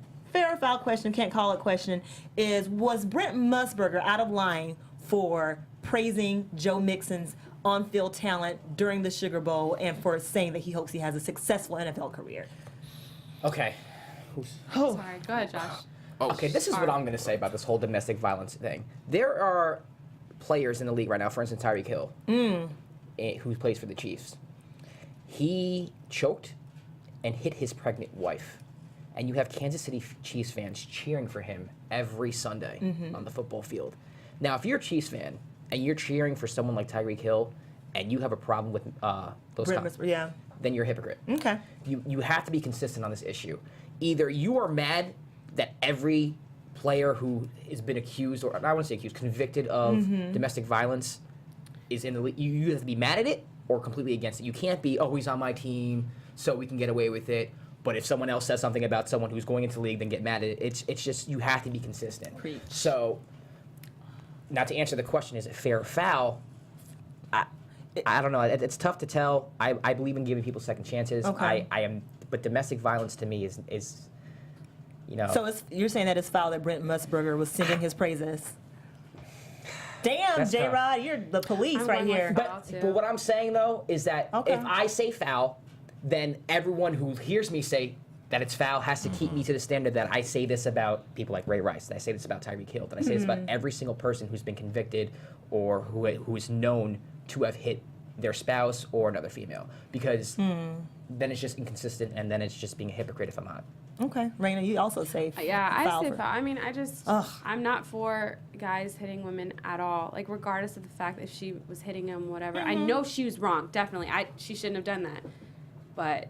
can't call it question, is was Brent Musburger out of line for praising Joe Mixon's on-field talent during the Sugar Bowl and for saying that he hopes he has a successful NFL career? Okay. Sorry, go ahead, Josh. Okay, this is what I'm going to say about this whole domestic violence thing. There are players in the league right now, for instance, Tyreek Hill, who plays for the Chiefs. He choked and hit his pregnant wife. And you have Kansas City Chiefs fans cheering for him every Sunday on the football field. Now, if you're a Chiefs fan and you're cheering for someone like Tyreek Hill and you have a problem with those Brent Musburger, yeah. then you're a hypocrite. Okay. You have to be consistent on this issue. either you are mad that every player who has been accused, or I want to say accused, convicted of domestic violence is in the league. You have to be mad at it or completely against it. You can't be, oh, he's on my team, so we can get away with it. But if someone else says something about someone who's going into the league, then get mad at it. It's just, you have to be consistent. Preach. So, now to answer the question, is it fair or foul? I don't know. It's tough to tell. I believe in giving people second chances. Okay. But domestic violence to me is you know. So you're saying that it's foul that Brent Musburger was singing his praises. Damn, That's tough. J-Rod, you're the police I'm right going with here. foul. But what I'm saying though is that Okay. if I say foul, then everyone who hears me say that it's foul has to keep me to the standard that I say this about people like Ray Rice, that I say this about Tyreek Hill, that I say this about every single person who's been convicted or who is known to have hit their spouse or another female, because then it's just inconsistent, and then it's just being a hypocrite if I'm not. Okay, Raina, you also say Yeah, I foul say for- foul. I mean, Ugh. I'm not for guys hitting women at all. Like, regardless of the fact that if she was hitting him, whatever. I know she was wrong, definitely. She shouldn't have done that. But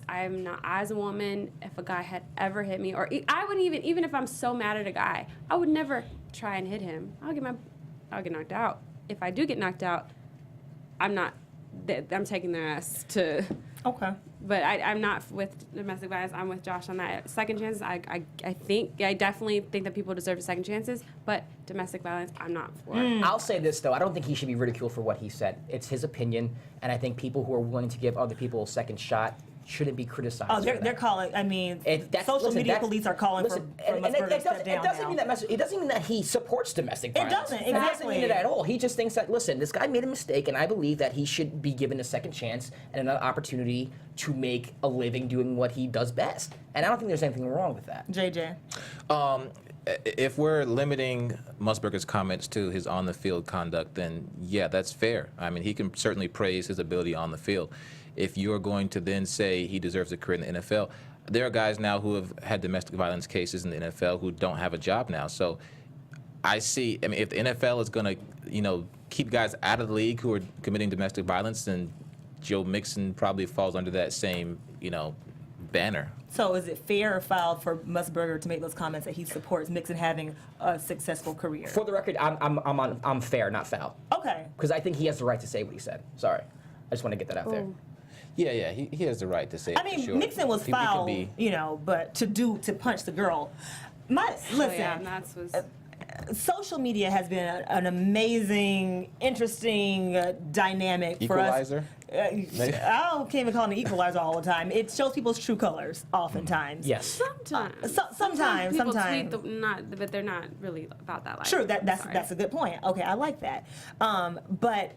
I'm not, as a woman, if a guy had ever hit me, or I wouldn't even if I'm so mad at a guy, I would never try and hit him. I'll get knocked out. If I do get knocked out, I'm taking their ass to. Okay. But I'm not with domestic violence. I'm with Josh on that. Second chances, I definitely think that people deserve second chances. But domestic violence, I'm not for. I'll say this though, I don't think he should be ridiculed for what he said. It's his opinion, and I think people who are willing to give other people a second shot shouldn't be criticized. Oh, for they're that. calling. I mean, social media police are calling for and Musburger to step it down doesn't now. mean that it doesn't mean that he supports domestic violence. doesn't, It doesn't exactly. mean it at all. He just thinks that, listen, this guy made a mistake, and I believe that he should be given a second chance and another opportunity to make a living doing what he does best. And I don't think there's anything wrong with that. JJ. If we're limiting Musburger's comments to his on-the-field conduct, then yeah, that's fair. I mean, he can certainly praise his ability on the field. If you're going to then say he deserves a career in the NFL, there are guys now who have had domestic violence cases in the NFL who don't have a job now. So I mean, if the NFL is going to, keep guys out of the league who are committing domestic violence, then Joe Mixon probably falls under that same, banner. So is it fair or foul for Musburger to make those comments that he supports Mixon having a successful career? For the record, I'm fair, not foul. Okay. Because I think he has the right to say what he said. Sorry. I just want to get that out there. Yeah, he has the right to say it. I mean, for sure. Mixon was People can foul, be- but to punch the girl. Listen. Yeah, and that's was. Social media has been an amazing, interesting dynamic for us. Equalizer? I can't even call it an equalizer all the time. It shows people's true colors, oftentimes. Yes. Sometimes. Sometimes. People tweet but they're not really about that life. True, that's Sorry. a good point. Okay, I like that. But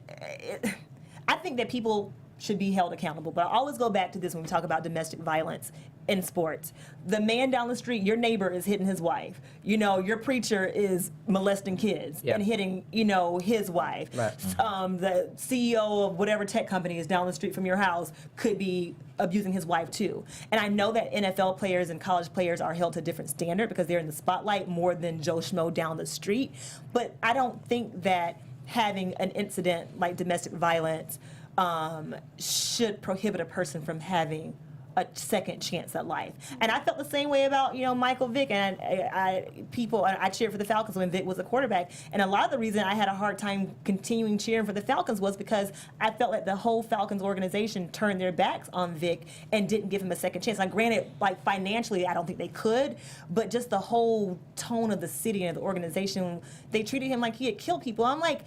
I think that people should be held accountable. But I always go back to this when we talk about domestic violence in sports. The man down the street, your neighbor is hitting his wife. Your preacher is molesting kids Yeah. and hitting, his wife. Right. The CEO of whatever tech company is down the street from your house could be abusing his wife too. And I know that NFL players and college players are held to a different standard because they're in the spotlight more than Joe Schmo down the street. But I don't think that having an incident like domestic violence should prohibit a person from having a second chance at life. And I felt the same way about, Michael Vick, and I cheered for the Falcons when Vick was a quarterback. And a lot of the reason I had a hard time continuing cheering for the Falcons was because I felt like the whole Falcons organization turned their backs on Vick and didn't give him a second chance. Now, granted, like financially, I don't think they could, but just the whole tone of the city and the organization, they treated him like he had killed people. I'm like,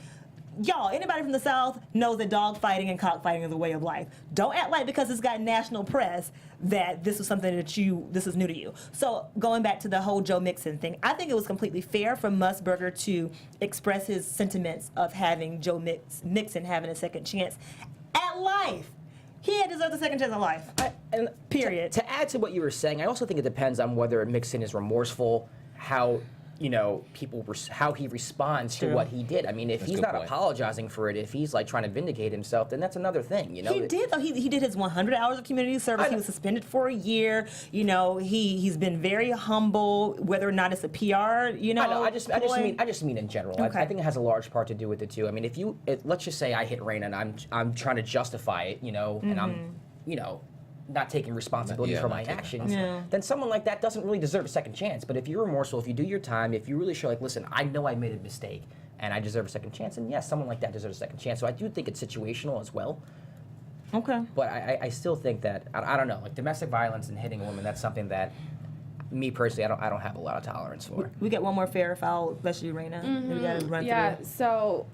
y'all, anybody from the South knows that dog fighting and cockfighting is a way of life. Don't act like because it's got national press that this is something that this is new to you. So going back to the whole Joe Mixon thing, I think it was completely fair for Musburger to express his sentiments of having Joe Mixon having a second chance at life. He had deserved a second chance at life. Period. To add to what you were saying, I also think it depends on whether Mixon is remorseful, how how he responds to what he did. I mean, if That's a he's good not point. apologizing for it, if he's like trying to vindicate himself, then that's another thing. He did though. He did his 100 hours of community service. He was suspended for a year. He's been very humble. Whether or not it's a PR, I know. I ploy. just mean in general. Okay. I think it has a large part to do with it too. I mean, let's just say I hit Raina and I'm trying to justify it, and I'm, not taking responsibility Yeah, for not my taking actions, Yeah. then someone like that doesn't really deserve a second chance. But if you're remorseful, if you do your time, if you really show like, listen, I know I made a mistake and I deserve a second chance, and yes, someone like that deserves a second chance. So I do think it's situational as well. Okay. But I still think that I don't know, like domestic violence and hitting a woman, that's something that me personally I don't have a lot of tolerance for. We got one more fair or foul, especially Raina. We got to run Yeah, through it. so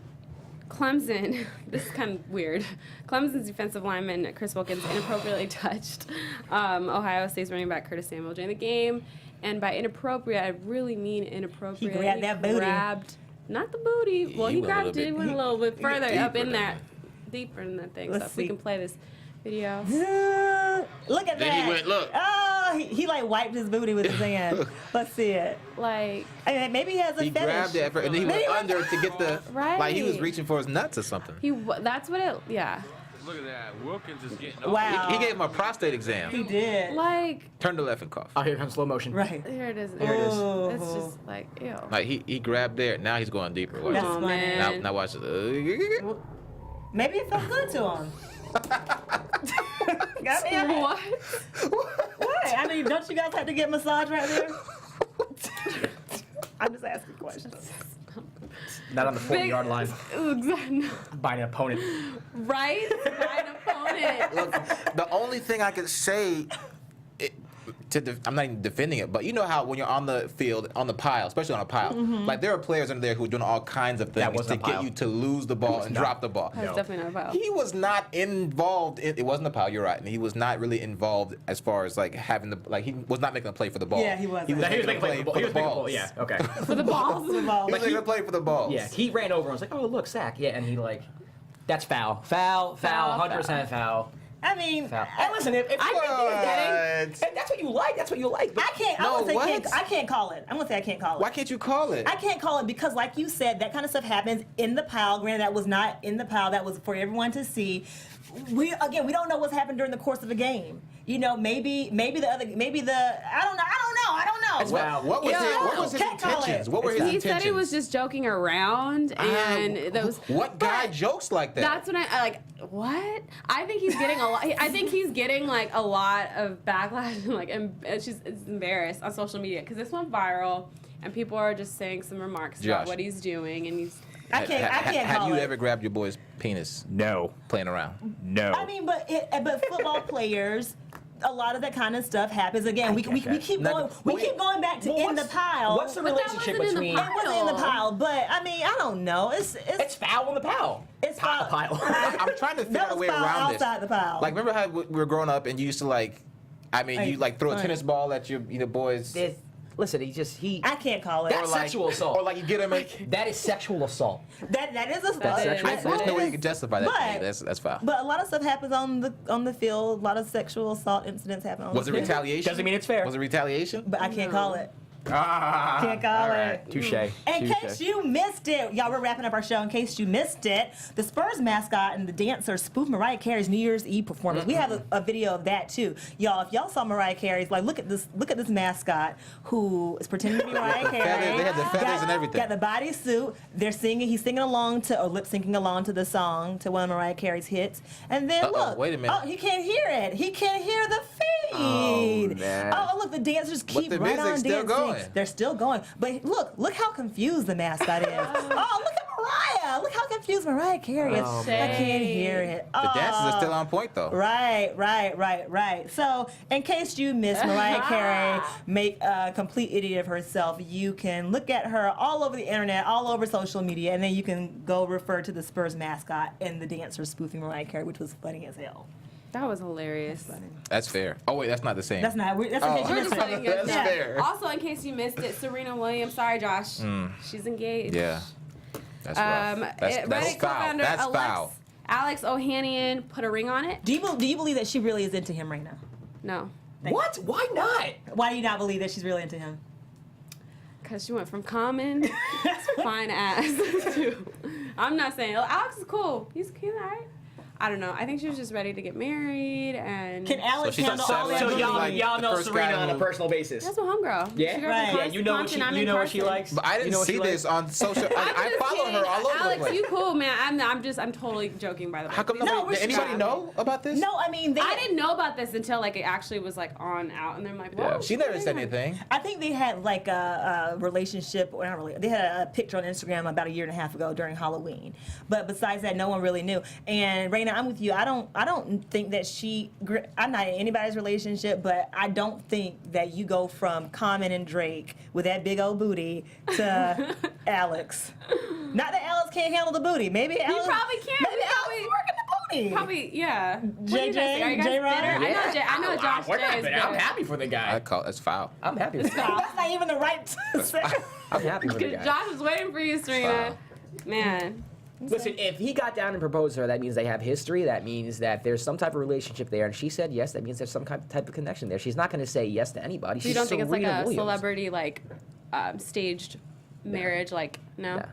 Clemson, this is kind of weird. Clemson's defensive lineman, Chris Wilkins, inappropriately touched Ohio State's running back, Curtis Samuel, during the game. And by inappropriate, I really mean inappropriate. He grabbed that booty. Grabbed, not the booty. Well, He he went a grabbed little it. He bit- went a little bit further deeper up in than that. Deeper in that thing. Let's So if we see. can play this video. Look at Then he that. went, look. Oh, he like wiped his booty with his hand. Let's see it. Like, I mean, maybe he has a He fetish. grabbed it, and then he went under to get the, like he was Right. reaching for his nuts or something. that's what it, yeah. Look at that. Wilkins is getting Wow. He gave him a prostate exam. He did. Like, Turn to left and cough. Oh, here comes slow motion. Right. here it is. Here it is. It's just like, ew. Like he grabbed there. Now he's going deeper. Watch That's it. Oh, funny. man. Now watch it. Maybe it felt good to him. I mean, What? what? I mean, don't you guys have to get massage right there? I'm just asking questions. Not on the 40-yard line Exactly. by an opponent. Right? By an opponent. Look, the only thing I could say, I'm not even defending it, but you know how when you're on the field, on the pile, especially on a pile, like there are players under there who are doing all kinds of That things to wasn't a get pile. you to lose the ball was and not. drop the ball. That's definitely not a foul. He was not involved in, it wasn't a pile, you're right, and he was not really involved as far as like having the, like he was not making a play for the ball. Yeah, he wasn't. He was He was making a making play play for for the the ball. balls. Yeah, okay. For the balls. The ball. He was making a play for the balls. Yeah, he ran over and was like, oh, look, sack. Yeah, and he like, that's foul. Foul, 100% foul. I mean, Foul. And listen, if I think he's and that's what you like, that's what you like. But I can't. No, I would say what? I can't call it. I'm gonna say I can't call it. Why can't you call it? I can't call it because, like you said, that kind of stuff happens in the pile. Granted, that was not in the pile. That was for everyone to see. We don't know what's happened during the course of a game. You know, maybe I don't know. What was Yeah. his, what was his Can't call intentions? it. What were his He intentions? said he was just joking around, and those. What guy But jokes like that? That's when I like. What? I think he's getting a lot. I think he's getting like a lot of backlash, and like, and she's embarrassed on social media because this went viral, and people are just saying some remarks Josh. about what he's doing, and he's. I can't Have call you it. ever grabbed your boy's penis no, playing around? no. I mean, but football players, a lot of that kind of stuff happens. Again, we keep Now, going back to in the pile. What's the But that relationship wasn't in the between? pile. It wasn't in the pile, but I mean, I don't know. It's foul in the pile. It's pile. foul. I'm trying to figure That out a was way foul around this. outside the pile. Like, remember how we were growing up and you used to like, I mean, you like throw a Right. tennis ball at your boys. Listen, I can't call it. That's sexual assault. Or like you get him. That is sexual assault. That is a That is. There's no way you can justify that. To me. But- That's foul. But a lot of stuff happens on the field. A lot of sexual assault incidents happen on Was the it field. retaliation? Doesn't mean it's fair. Was it retaliation? But I can't call it. Can't call it. Touche. In case you missed it, y'all, we're wrapping up our show. In case you missed it, the Spurs mascot and the dancer spoofed Mariah Carey's New Year's Eve performance. We have a video of that too, y'all. If y'all saw Mariah Carey's, like, look at this mascot who is pretending to be Mariah Carey. They had the feathers and everything. Got the bodysuit. They're singing. He's singing along to, or lip syncing along to the song, to one of Mariah Carey's hits. And then look, wait a minute. oh, he can't hear it. He can't hear the feed. Oh, man. Oh, look, the dancers keep the right on music's still dancing. going. They're still going. But look how confused the mascot is. Oh, look at Mariah. Look how confused Mariah Carey is. Oh, I can't hear it. The dances are still on point though. Right. So, in case you missed Mariah Carey make a complete idiot of herself, you can look at her all over the internet, all over social media, and then you can go refer to the Spurs mascot and the dancer spoofing Mariah Carey, which was funny as hell. That was hilarious. That's fair. Oh wait, that's not the same. That's not. That's in case you We're missed just it. letting you guys That's know. fair. Also, in case you missed it, Serena Williams. Sorry, Josh. She's engaged. Yeah. That's rough. That's Reddit foul. co-founder That's foul. Alex Ohanian put a ring on it. Do you believe that she really is into him right now? No, What? Why not? Why do you not believe that she's really into him? because she went from common to fine ass to. I'm not saying Alex is cool. He's alright. I don't know. I think she was just ready to get married, and Can Alex she's handle on all seven. that? So She's y'all, like y'all the know first Serena guy on a who- personal basis. that's my homegirl. Yeah? She grew Right. up Yeah, in you know what Compton, I'm you in know what she Carson. likes. But I didn't You know what see she this likes? on social. I'm I just follow kidding. her all over Alex, the place. you cool, man. I'm totally joking, by the way. How come No, nobody? we're Did anybody shocked. know about this? No, I mean, I didn't know about this until like it actually was like on out, and they're like, whoa. Yeah, she never said anything. I think they had like a relationship, or not really. They had a picture on Instagram about a year and a half ago during Halloween. But besides that, no one really knew. And Raina, I'm with you. I don't think that I'm not in anybody's relationship, but I don't think that you go from Common and Drake with that big old booty to Alex. Not that Alex can't handle the booty. Maybe Alex. probably can't. Maybe He Alex probably- is working the booty. Probably, yeah. What do you guys JJ, think? Are you guys J-Rod? bitter? I know Josh We're J not is bitter. I'm bitter. happy for the I guy. call that's foul. I'm happy for the guy. That's not even the right to say. I'm happy for the Because guy. Josh was waiting for you, Serena. Man. Listen, if he got down and proposed to her, that means they have history. That means that there's some type of relationship there. And she said yes. That means there's some type of connection there. She's not going to say yes to anybody. So you She's don't think it's like Serena a Williams. celebrity, like, staged marriage? Like, no? Yeah.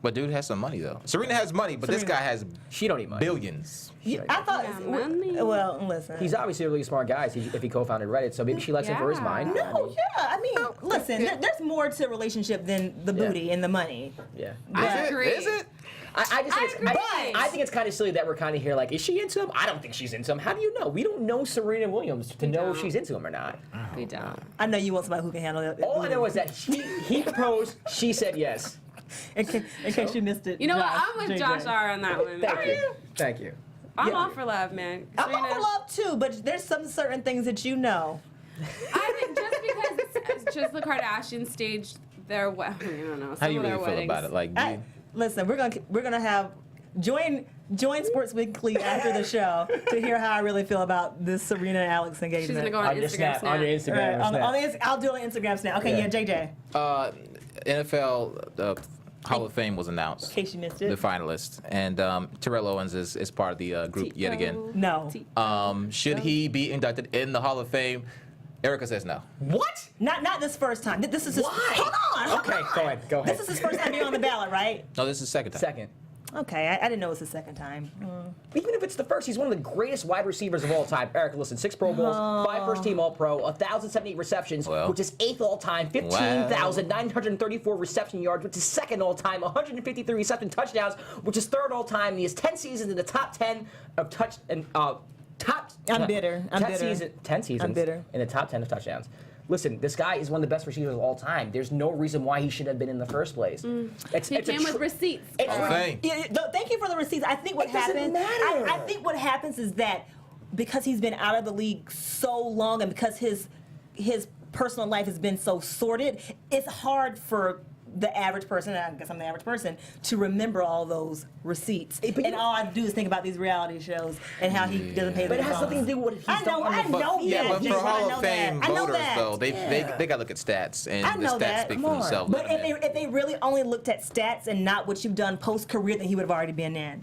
But dude has some money though. Serena has money, but this Serena. guy has She don't need money. billions. I thought. Yeah, money. Well, listen. He's obviously a really smart guy if he co-founded Reddit, so maybe she likes him for his Yeah. mind. No, yeah. I mean, listen. There's more to a relationship than the Yeah. booty and the money. Yeah. I Is it? agree. Is it? I just think agree. I think it's kind of silly that we're kind of here like, is she into him? I don't think she's into him. How do you know? We don't know Serena Williams to know if don't. she's into him or not. We don't. I know you want somebody who can handle it. All I know is that he proposed, she said yes. In case you missed it. You know what? Josh, I'm with JJ. Josh R on that one. Thank you. Thank you. I'm Yeah. all for love, man. I'm all Serena, for love too, but there's some certain things that you know. I think just because it's just the Kardashians staged their I don't know. How some do you of their really feel weddings. about it? Like, do you- Listen, we're gonna have join Sports Weekly after the show to hear how I really feel about this Serena and Alex engagement. She's gonna go on On your Instagram. On your Instagram. Right, or Snap. I'll do it on Instagram now. Okay, Yeah. yeah, JJ. NFL Hall of Fame was announced. In case you missed The it. finalists, and Terrell Owens is part of the group yet again. No. Should he be inducted in the Hall of Fame? Erica says no. What? Not this first time. This is his. Why? Hold on. Okay, go ahead. Go ahead. This is his first time being on the ballot, right? No, this is the second time. Second. Okay, I didn't know it was the second time. Even if it's the first, he's one of the greatest wide receivers of all time. Eric, listen, 6 Pro Bowls, 5 first-team All-Pro, 1,078 receptions, Well. which is 8th all-time, 15,934 reception yards, which is 2nd all-time, 153 reception touchdowns, which is 3rd all-time. He has 10 seasons in the top 10 of top. I'm bitter. I'm 10 bitter. 10 seasons I'm bitter. in the top 10 of touchdowns. Listen, this guy is one of the best receivers of all time. There's no reason why he should have been in the first place. He came with receipts. It's Hall of Fame. Yeah, thank you for the receipts. I think what It doesn't happens. matter. I think what happens is that because he's been out of the league so long, and because his personal life has been so sordid, it's hard for the average person, and I guess I'm the average person, to remember all those receipts. And all I do is think about these reality shows and how he doesn't pay the But it has bills. nothing to do with what he's I know, done on I the know field. Yeah, that. but Jason, for I Hall know of Fame that. I know voters, that. though, they got to look at stats, and I the know stats that. speak Come for on. themselves. But if they really only looked at stats and not what you've done post-career, then he would have already been in.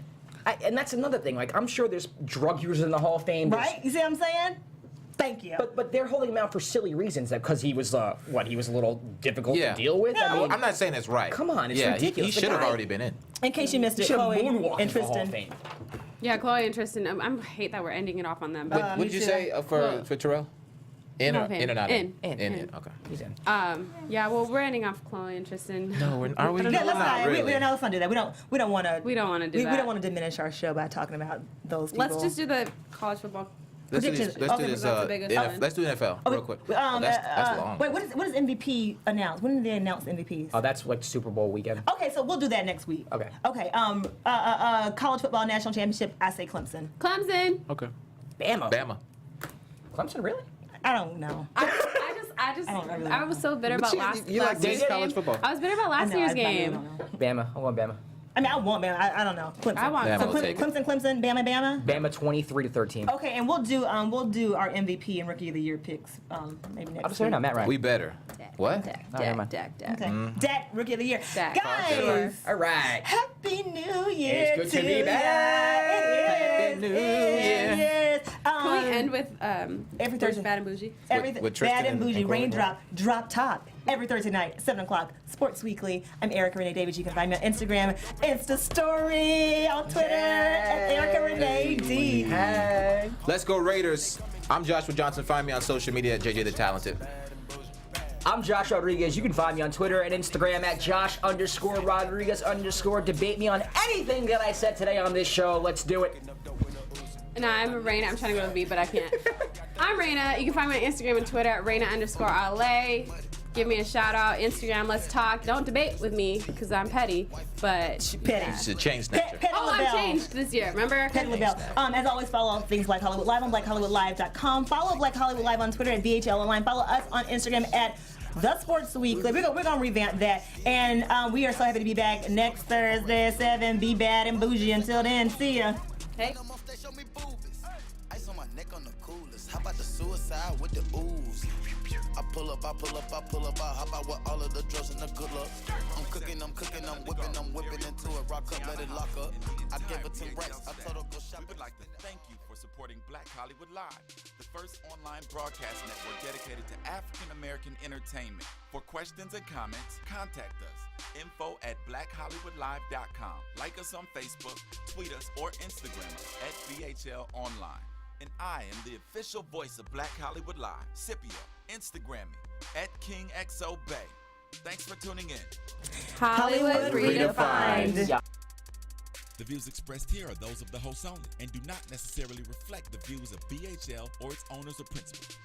And that's another thing. Like, I'm sure there's drug users in the Hall of Fame. There's- Right? You see what I'm saying? Thank you. But they're holding him out for silly reasons. Because he was he was a little difficult Yeah. to deal with. I No. mean, I'm not saying it's right. Come on, it's yeah, ridiculous. He The should have guy- already been in. In case you missed he it, should have Chloe moonwalked and into the Hall of Tristan. Fame. Yeah, Chloe and Tristan. I hate that we're ending it off on them. But What would me you too. say for Well, Terrell? In Hall or of Fame. in or not In. In. Okay. He's in. yeah, well, we're ending off Chloe and Tristan. No, are we? Yeah, No, let's not not. really. No, let's not do that. We don't want to. We don't want to do that. We don't want to diminish our show by talking about those people. Let's just do the college football. Let's do predictions. this. Let's do Okay, this. that's the biggest one. Let's do NFL real quick. That's long. Wait, what is MVP announced? When did they announce MVPs? Oh, that's like Super Bowl weekend. Okay, so we'll do that next week. Okay. Okay. College football national championship. I say Clemson. Clemson. Okay. Bama. Bama. Clemson, really? I don't know. I was so bitter about last you like last Dave's year's college game. football. I was bitter about last year's I really game. don't know. Bama. I want Bama. I mean, I want Bama. I don't know. Clemson. I want Bama So will take it. Clemson, Bama. Bama 23-13. Okay, and we'll do our MVP and Rookie of the Year picks maybe next I'm sorry, week. not Matt Ryan. We better. What? Oh, never mind. Dak. Okay. Dak, Rookie of the Year. Dak. Guys, All right. Happy New Year It's good to be ya. back. It is. Happy New It Year. is. Can we end with every Thursday. Bad and Bougie? Everything with Tristan bad and bougie, and Chloe. raindrop, drop top. Every Thursday night, 7 o'clock, Sports Weekly. I'm Erica Renee David. You can find me on Instagram, Insta Story, on Twitter, at Erica Renee D. Let's go Raiders. I'm Joshua Johnson. Find me on social media at JJ the Talented. I'm Josh Rodriguez. You can find me on Twitter and Instagram at Josh_Rodriguez_. Debate me on anything that I said today on this show. Let's do it. And I'm Raina. I'm trying to go to the beat, but I can't. I'm Raina. You can find me on Instagram and Twitter at Raina_LA. Give me a shout out. Instagram, let's talk. Don't debate with me because I'm petty, but Petty. She's a chain snatcher. Oh, I'm changed this year. Remember? Petty LaBelle. As always, follow things Black Hollywood Live on BlackHollywoodLive.com. Follow Black Hollywood Live on Twitter at BHL Online. Follow us on Instagram at The Sports Weekly. We're gonna revamp that, and we are so happy to be back next Thursday at 7. Be bad and bougie. Until then, see ya. Hey. Ice on my neck on the coolest. How about the suicide with the ooze? I pull up, I hop out with all of the drugs and the good luck. I'm cooking, I'm whipping into it. Rock up, let it lock up. I gave her 10 racks, I told her go shop. We would like to thank you for supporting Black Hollywood Live, the first online broadcast network dedicated to African American entertainment. For questions and comments, contact us. info@blackhollywoodlive.com. Like us on Facebook, tweet us, or Instagram us at BHL Online. And I am the official voice of Black Hollywood Live, Scipio. Instagram me at KingXOBay. Thanks for tuning in. Hollywood redefined. Yeah. The views expressed here are those of the host only and do not necessarily reflect the views of BHL or its owners or principals.